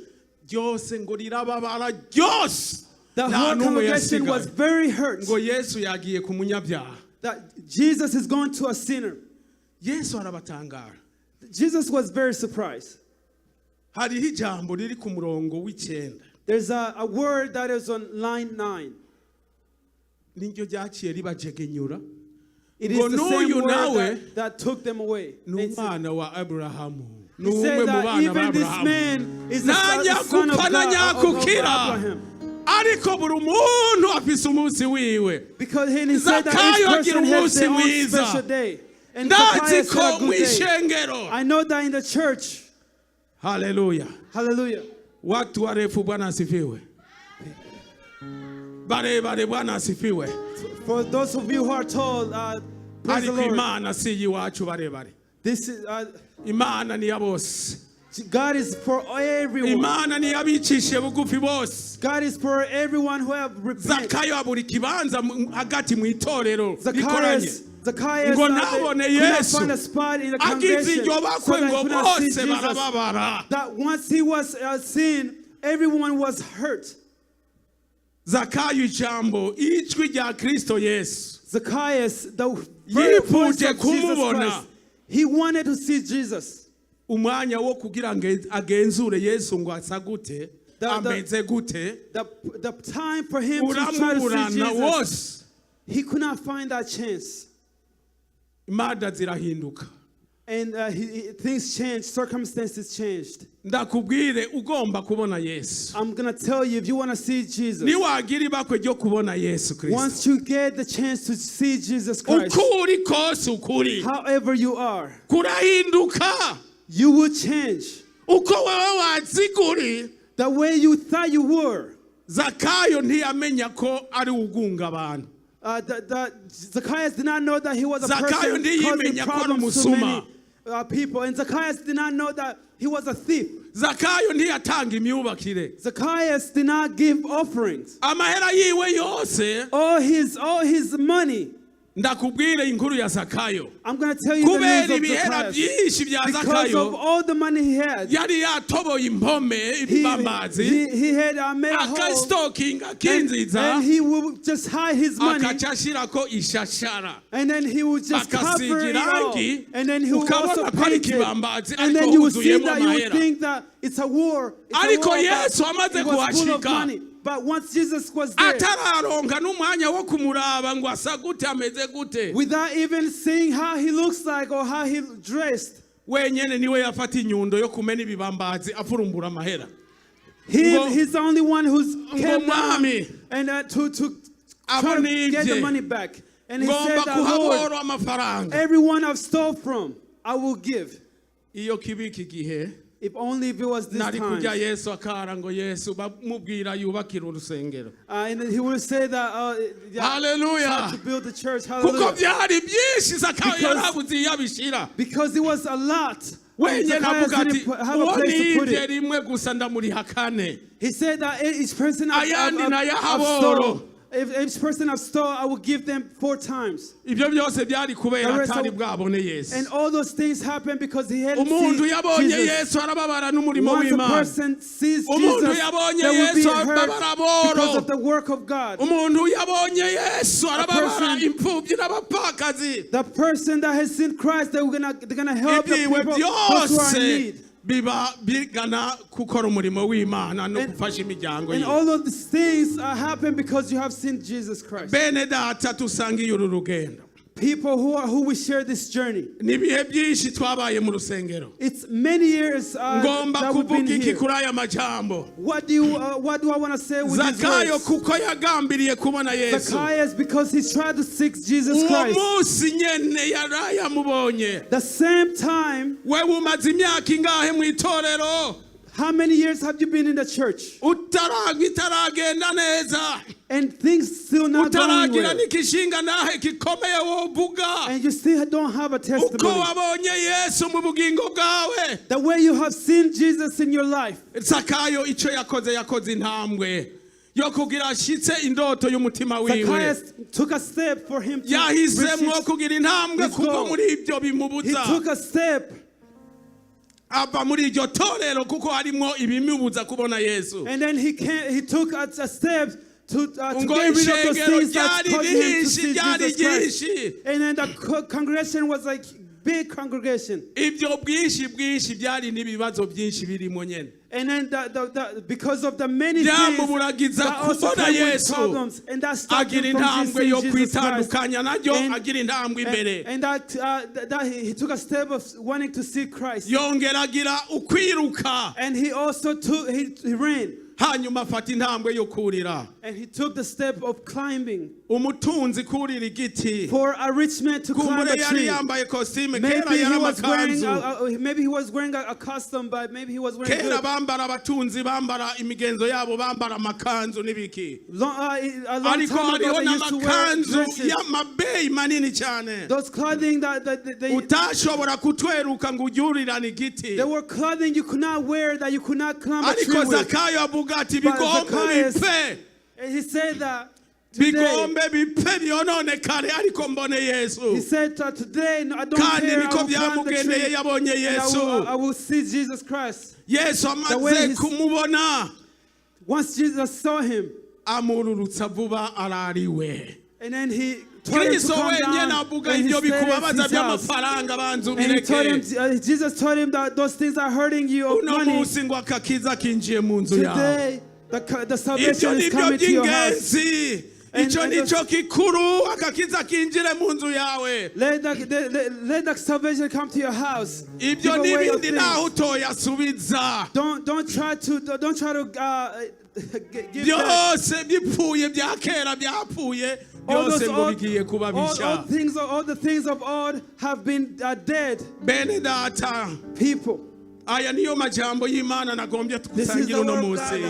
[SPEAKER 1] ryose ngo rirababara ryose.
[SPEAKER 2] The
[SPEAKER 1] Nta
[SPEAKER 2] whole
[SPEAKER 1] n'umwe
[SPEAKER 2] congregation was
[SPEAKER 1] yasigaye.
[SPEAKER 2] very hurt
[SPEAKER 1] Ngo Yesu yagiye ku munyabyaha.
[SPEAKER 2] that Jesus is going to a sinner.
[SPEAKER 1] Yesu arabatangara.
[SPEAKER 2] Jesus was very surprised.
[SPEAKER 1] Hariho ijambo riri ku murongo w'icenda.
[SPEAKER 2] There's a word that is on line 9.
[SPEAKER 1] Niryo ryaciye ribajegenyura.
[SPEAKER 2] It is
[SPEAKER 1] Ngo
[SPEAKER 2] the
[SPEAKER 1] n'uyu
[SPEAKER 2] same word
[SPEAKER 1] nawe
[SPEAKER 2] that took them away.
[SPEAKER 1] ni
[SPEAKER 2] And
[SPEAKER 1] umwana wa Aburahamu. Ni
[SPEAKER 2] he
[SPEAKER 1] umwe
[SPEAKER 2] said
[SPEAKER 1] mu
[SPEAKER 2] that
[SPEAKER 1] bana
[SPEAKER 2] even this
[SPEAKER 1] b'Aburahamu.
[SPEAKER 2] man is the son of
[SPEAKER 1] Nanyakupfa na
[SPEAKER 2] God, of
[SPEAKER 1] nyakukira.
[SPEAKER 2] Abraham.
[SPEAKER 1] Ariko buri muntu afise umunsi wiwe.
[SPEAKER 2] Because he said that
[SPEAKER 1] Zakayo
[SPEAKER 2] each
[SPEAKER 1] agira
[SPEAKER 2] person has their
[SPEAKER 1] umunsi
[SPEAKER 2] own
[SPEAKER 1] mwiza.
[SPEAKER 2] special day. And
[SPEAKER 1] Ndazi
[SPEAKER 2] Zakayo
[SPEAKER 1] ko
[SPEAKER 2] had a
[SPEAKER 1] mu
[SPEAKER 2] good day.
[SPEAKER 1] ishengero
[SPEAKER 2] I know that in the church,
[SPEAKER 1] Hallelujah.
[SPEAKER 2] Hallelujah.
[SPEAKER 1] Watu warefu Bwana asifiwe. Bare Bwana asifiwe.
[SPEAKER 2] For those of you who are told, praise the Lord.
[SPEAKER 1] Imana si yiwacu bare.
[SPEAKER 2] This is
[SPEAKER 1] Imana ni ya bose.
[SPEAKER 2] God is for everyone.
[SPEAKER 1] Imana ni yabicishe bugufi bose.
[SPEAKER 2] God is for everyone who have repented.
[SPEAKER 1] Zakayo aburi kibanza hagati mu itorero rikoranye.
[SPEAKER 2] Zacchaeus
[SPEAKER 1] ngo
[SPEAKER 2] could
[SPEAKER 1] nabone
[SPEAKER 2] not
[SPEAKER 1] Yesu
[SPEAKER 2] find a spot in the
[SPEAKER 1] agize
[SPEAKER 2] congregation
[SPEAKER 1] iryo
[SPEAKER 2] so
[SPEAKER 1] bakwe
[SPEAKER 2] that he
[SPEAKER 1] ngo
[SPEAKER 2] could not see
[SPEAKER 1] bose
[SPEAKER 2] Jesus.
[SPEAKER 1] barababara.
[SPEAKER 2] That once he was seen, everyone was hurt.
[SPEAKER 1] Zakayo ijambo ijwi rya Kristo Yesu.
[SPEAKER 2] Zacchaeus, the very voice
[SPEAKER 1] yifuje
[SPEAKER 2] of Jesus
[SPEAKER 1] kumubona.
[SPEAKER 2] Christ, he wanted to see Jesus.
[SPEAKER 1] Umwanya wo kugira agenzure Yesu ngo asagute ameze gute.
[SPEAKER 2] The time for him to try to see Jesus,
[SPEAKER 1] wose.
[SPEAKER 2] he could not find that chance.
[SPEAKER 1] Imada zirahinduka.
[SPEAKER 2] And things changed, circumstances changed.
[SPEAKER 1] Ndakubwire ugomba kubona Yesu.
[SPEAKER 2] I'm going to tell you, if you want to see Jesus,
[SPEAKER 1] niwagira ibakwe ryo kubona Yesu Kristo,
[SPEAKER 2] once you get the chance to see Jesus Christ,
[SPEAKER 1] ukuri kose ukuri
[SPEAKER 2] however you are,
[SPEAKER 1] kurahinduka.
[SPEAKER 2] you will change.
[SPEAKER 1] Uko wewe waziguri,
[SPEAKER 2] The way you thought you were.
[SPEAKER 1] Zakayo ntiyamenya ko ari ugunga abantu.
[SPEAKER 2] Zacchaeus did not know that he was a person causing problems to many people. And Zacchaeus did not know that he was a thief.
[SPEAKER 1] Zakayo ntiyatanga imyubakire.
[SPEAKER 2] Zacchaeus did not give offerings.
[SPEAKER 1] Amahera yiwe yose.
[SPEAKER 2] All his money.
[SPEAKER 1] Ndakubwire inkuru ya Zakayo.
[SPEAKER 2] I'm going to tell you the news of
[SPEAKER 1] Zacchaeus.
[SPEAKER 2] Because of all the money he had,
[SPEAKER 1] yari yatoboye impome ibibambazi.
[SPEAKER 2] He had made a hole, and he would just hide his money,
[SPEAKER 1] akacashirako ishashara.
[SPEAKER 2] and then he would just cover it all, and then he would also
[SPEAKER 1] ukabona
[SPEAKER 2] paint it,
[SPEAKER 1] kibambazi
[SPEAKER 2] and then you would see
[SPEAKER 1] ariko
[SPEAKER 2] that you would
[SPEAKER 1] huzuyemo
[SPEAKER 2] think that it's a war.
[SPEAKER 1] Ariko
[SPEAKER 2] But
[SPEAKER 1] Yesu amaze
[SPEAKER 2] it was full of
[SPEAKER 1] kuhashika.
[SPEAKER 2] money. But once Jesus was there,
[SPEAKER 1] atararonka n'umwanya wo kumuraba ngo asagute ameze gute,
[SPEAKER 2] without even seeing how he looks like or how he dressed,
[SPEAKER 1] wenyene niwe yafata inyundo yo kumena ibibambazi afurumbura amahera.
[SPEAKER 2] he's the only one who's came down
[SPEAKER 1] mwami,
[SPEAKER 2] and to try to get the money back. And he said
[SPEAKER 1] ngomba
[SPEAKER 2] that, Lord,
[SPEAKER 1] kuhabora amafaranga.
[SPEAKER 2] everyone I've stole from, I will give.
[SPEAKER 1] Iyo kibiki gihe
[SPEAKER 2] If only if it was this
[SPEAKER 1] nari
[SPEAKER 2] time.
[SPEAKER 1] kujya Yesu akara ngo Yesu bamubwira yubakira urusengero.
[SPEAKER 2] And then he will say that,
[SPEAKER 1] Hallelujah.
[SPEAKER 2] to build the church.
[SPEAKER 1] Kuko
[SPEAKER 2] Hallelujah.
[SPEAKER 1] byari byinshi Zakayo yarabuze yabishira.
[SPEAKER 2] Because it was a lot.
[SPEAKER 1] Wenyene
[SPEAKER 2] Zacchaeus
[SPEAKER 1] avuga ati
[SPEAKER 2] didn't have a place to put
[SPEAKER 1] uwo
[SPEAKER 2] it.
[SPEAKER 1] rimwe gusa ndamuriha kane.
[SPEAKER 2] He said that each person
[SPEAKER 1] Ayandi
[SPEAKER 2] I've
[SPEAKER 1] nayahaboro.
[SPEAKER 2] stole, if each person I've stole, I will give them 4 times.
[SPEAKER 1] Ibyo byose byari kubera
[SPEAKER 2] The rest
[SPEAKER 1] atari
[SPEAKER 2] of-
[SPEAKER 1] bwabone Yesu.
[SPEAKER 2] And all those things happen because he hadn't
[SPEAKER 1] Umuntu
[SPEAKER 2] seen
[SPEAKER 1] yabonye
[SPEAKER 2] Jesus.
[SPEAKER 1] Yesu arababara n'umurimo
[SPEAKER 2] Once a
[SPEAKER 1] w'Imana.
[SPEAKER 2] person sees
[SPEAKER 1] Umuntu
[SPEAKER 2] Jesus,
[SPEAKER 1] yabonye
[SPEAKER 2] they will be
[SPEAKER 1] Yesu
[SPEAKER 2] hurt
[SPEAKER 1] arababara
[SPEAKER 2] because of the work of God.
[SPEAKER 1] Umuntu yabonye Yesu arababara
[SPEAKER 2] person-
[SPEAKER 1] imfubyi n'abapfakazi.
[SPEAKER 2] The person that has seen Christ, they're gonna help the
[SPEAKER 1] Ibyiwe
[SPEAKER 2] people those who are in
[SPEAKER 1] byose
[SPEAKER 2] need.
[SPEAKER 1] biba bigana gukora umurimo w'Imana no gufasha imiryango
[SPEAKER 2] And
[SPEAKER 1] ye.
[SPEAKER 2] all of these things happen because you have seen Jesus Christ.
[SPEAKER 1] Bene data tusangiye uru rugendo.
[SPEAKER 2] People who we share this journey.
[SPEAKER 1] Nibihe byinshi twabaye mu rusengero.
[SPEAKER 2] It's many years
[SPEAKER 1] Ngomba
[SPEAKER 2] that we've been
[SPEAKER 1] kuvuga iki
[SPEAKER 2] here.
[SPEAKER 1] kuri aya majambo.
[SPEAKER 2] What do I want to say with these
[SPEAKER 1] Zakayo
[SPEAKER 2] words?
[SPEAKER 1] kuko yagambiriye kubona Yesu.
[SPEAKER 2] Zacchaeus, because he tried to seek Jesus
[SPEAKER 1] Uwo
[SPEAKER 2] Christ.
[SPEAKER 1] munsi nyene yarayamubonye.
[SPEAKER 2] The same time,
[SPEAKER 1] Wewe umaze imyaka ingahe mu itorero?
[SPEAKER 2] how many years have you been in the church?
[SPEAKER 1] Itaragenda neza.
[SPEAKER 2] And things still not going
[SPEAKER 1] Utaragira
[SPEAKER 2] well.
[SPEAKER 1] n'ikishinga nahe gikomeye wovuga.
[SPEAKER 2] And you still don't have a
[SPEAKER 1] Uko
[SPEAKER 2] testimony.
[SPEAKER 1] wabonye Yesu mu bugingo bwawe.
[SPEAKER 2] The way you have seen Jesus in your life.
[SPEAKER 1] Zakayo ico yakoze intambwe yo kugira ashitse indoto y'umutima wiwe.
[SPEAKER 2] Zacchaeus took a step for him to
[SPEAKER 1] Yahisemo
[SPEAKER 2] reach
[SPEAKER 1] kugira intambwe
[SPEAKER 2] his
[SPEAKER 1] kuva
[SPEAKER 2] goal.
[SPEAKER 1] muri ibyo
[SPEAKER 2] He
[SPEAKER 1] bimubuza.
[SPEAKER 2] took a step,
[SPEAKER 1] Ava muri iryo torero kuko harimo ibimubuza kubona Yesu.
[SPEAKER 2] and then he took a step to
[SPEAKER 1] Ngo
[SPEAKER 2] get rid of those
[SPEAKER 1] ishengero
[SPEAKER 2] things that
[SPEAKER 1] ryari
[SPEAKER 2] caused him to
[SPEAKER 1] ryinshi
[SPEAKER 2] see
[SPEAKER 1] ryari
[SPEAKER 2] Jesus Christ.
[SPEAKER 1] ryinshi.
[SPEAKER 2] And then the congregation was like big congregation.
[SPEAKER 1] Ibyo bwinshi byari n'ibibazo byinshi birimo nyene.
[SPEAKER 2] And then because of the many things
[SPEAKER 1] Byamuburagiza
[SPEAKER 2] that also
[SPEAKER 1] kubona
[SPEAKER 2] came with
[SPEAKER 1] Yesu.
[SPEAKER 2] problems, and that stopped him
[SPEAKER 1] Agira
[SPEAKER 2] from
[SPEAKER 1] intambwe yo
[SPEAKER 2] seeing Jesus Christ.
[SPEAKER 1] kwitandukanya naryo,
[SPEAKER 2] And-
[SPEAKER 1] agira intambwe imbere.
[SPEAKER 2] And that he took a step of wanting to see Christ.
[SPEAKER 1] Yongera agira ukwiruka.
[SPEAKER 2] And he also he ran.
[SPEAKER 1] hanyuma afata intambwe yo kurira.
[SPEAKER 2] And he took the step of climbing.
[SPEAKER 1] Umutunzi kurira igiti.
[SPEAKER 2] For a rich man to climb a tree.
[SPEAKER 1] Yambaye costume, kera yari amakanzu.
[SPEAKER 2] Maybe he was wearing a custom, but maybe he was wearing
[SPEAKER 1] kera bambara abatunzi bambara imigenzo yabo bambara amakanzu nibiki.
[SPEAKER 2] Ariko hariho
[SPEAKER 1] n'amakanzu y'amabeyi manini cyane.
[SPEAKER 2] Those clothing that they
[SPEAKER 1] utashobora kutweruka ngo ujurirane igiti.
[SPEAKER 2] They were clothing you could not wear, that you could not climb a tree with.
[SPEAKER 1] Ariko Zakayo avuga ati bigombe bipfe.
[SPEAKER 2] He said that
[SPEAKER 1] bigombe bipfe byononekare ariko mbone Yesu.
[SPEAKER 2] He said today I don't care, I will climb the tree,
[SPEAKER 1] yabonye Yesu.
[SPEAKER 2] I will see Jesus Christ.
[SPEAKER 1] Yesu amaze kumubona.
[SPEAKER 2] Once Jesus saw him,
[SPEAKER 1] amururutsa vuba arariwe.
[SPEAKER 2] And then he told him to come down, and he stayed at his house. And he told him, Jesus told him that those things are hurting you of money. Today, the salvation is coming to your house.
[SPEAKER 1] Icho nicho kikuru akakiza kinjire mu nzu yawe.
[SPEAKER 2] Let the salvation come to your house.
[SPEAKER 1] Ibyo nibindi naho utoyasubiza.
[SPEAKER 2] Don't try to give
[SPEAKER 1] byose bipfuye bya kera byapfuye byose ngo bigiye kuba bisha.
[SPEAKER 2] All the things of old have been dead.
[SPEAKER 1] Bene data
[SPEAKER 2] People.
[SPEAKER 1] Aya niyo majambo y'Imana nagombye tukusangira uno munsi.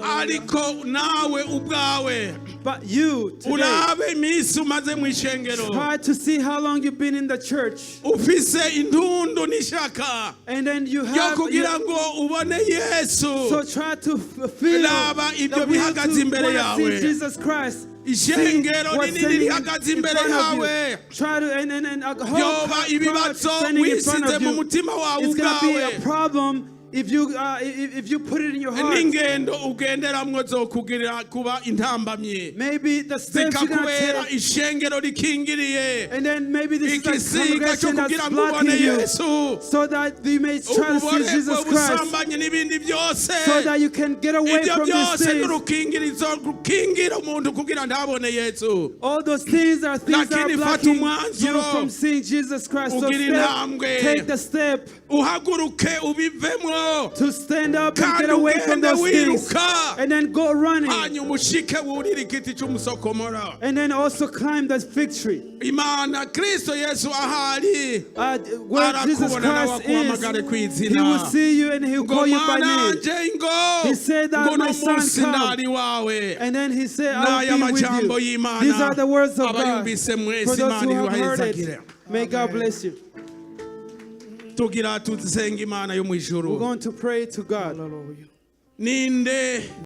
[SPEAKER 1] Ariko nawe ubwawe
[SPEAKER 2] but you today,
[SPEAKER 1] urabe imisi umaze mu ishengero.
[SPEAKER 2] Try to see how long you've been in the church.
[SPEAKER 1] Ufise indundu n'ishaka.
[SPEAKER 2] And then you have
[SPEAKER 1] yo kugira ngo ubone Yesu.
[SPEAKER 2] So try to feel
[SPEAKER 1] ibyo bihagaze imbere yawe.
[SPEAKER 2] Jesus Christ.
[SPEAKER 1] Ishengero nini rihagaze imbere yawe. Yoba ibibazo wisize mu mutima wawe ubwawe.
[SPEAKER 2] It's going to be a problem if you put it in your heart.
[SPEAKER 1] N'ingendo ugenderamwo zokugirira kuba intambamye.
[SPEAKER 2] Maybe the steps you're going to take.
[SPEAKER 1] Ishengero rikingiriye.
[SPEAKER 2] And then maybe this is the congregation that's blocking you. So that you may try to see Jesus Christ. So that you can get away from these things. All those things are things that are blocking you from seeing Jesus Christ. So take the step to stand up and get away from those things. And then go running. And then also climb that fig tree. Where Jesus Christ is, He will see you and He will call you by name. He said that my son come. And then He said, I will be with you. These are the words of God. For those who have heard it, may God bless you. We're going to pray to God.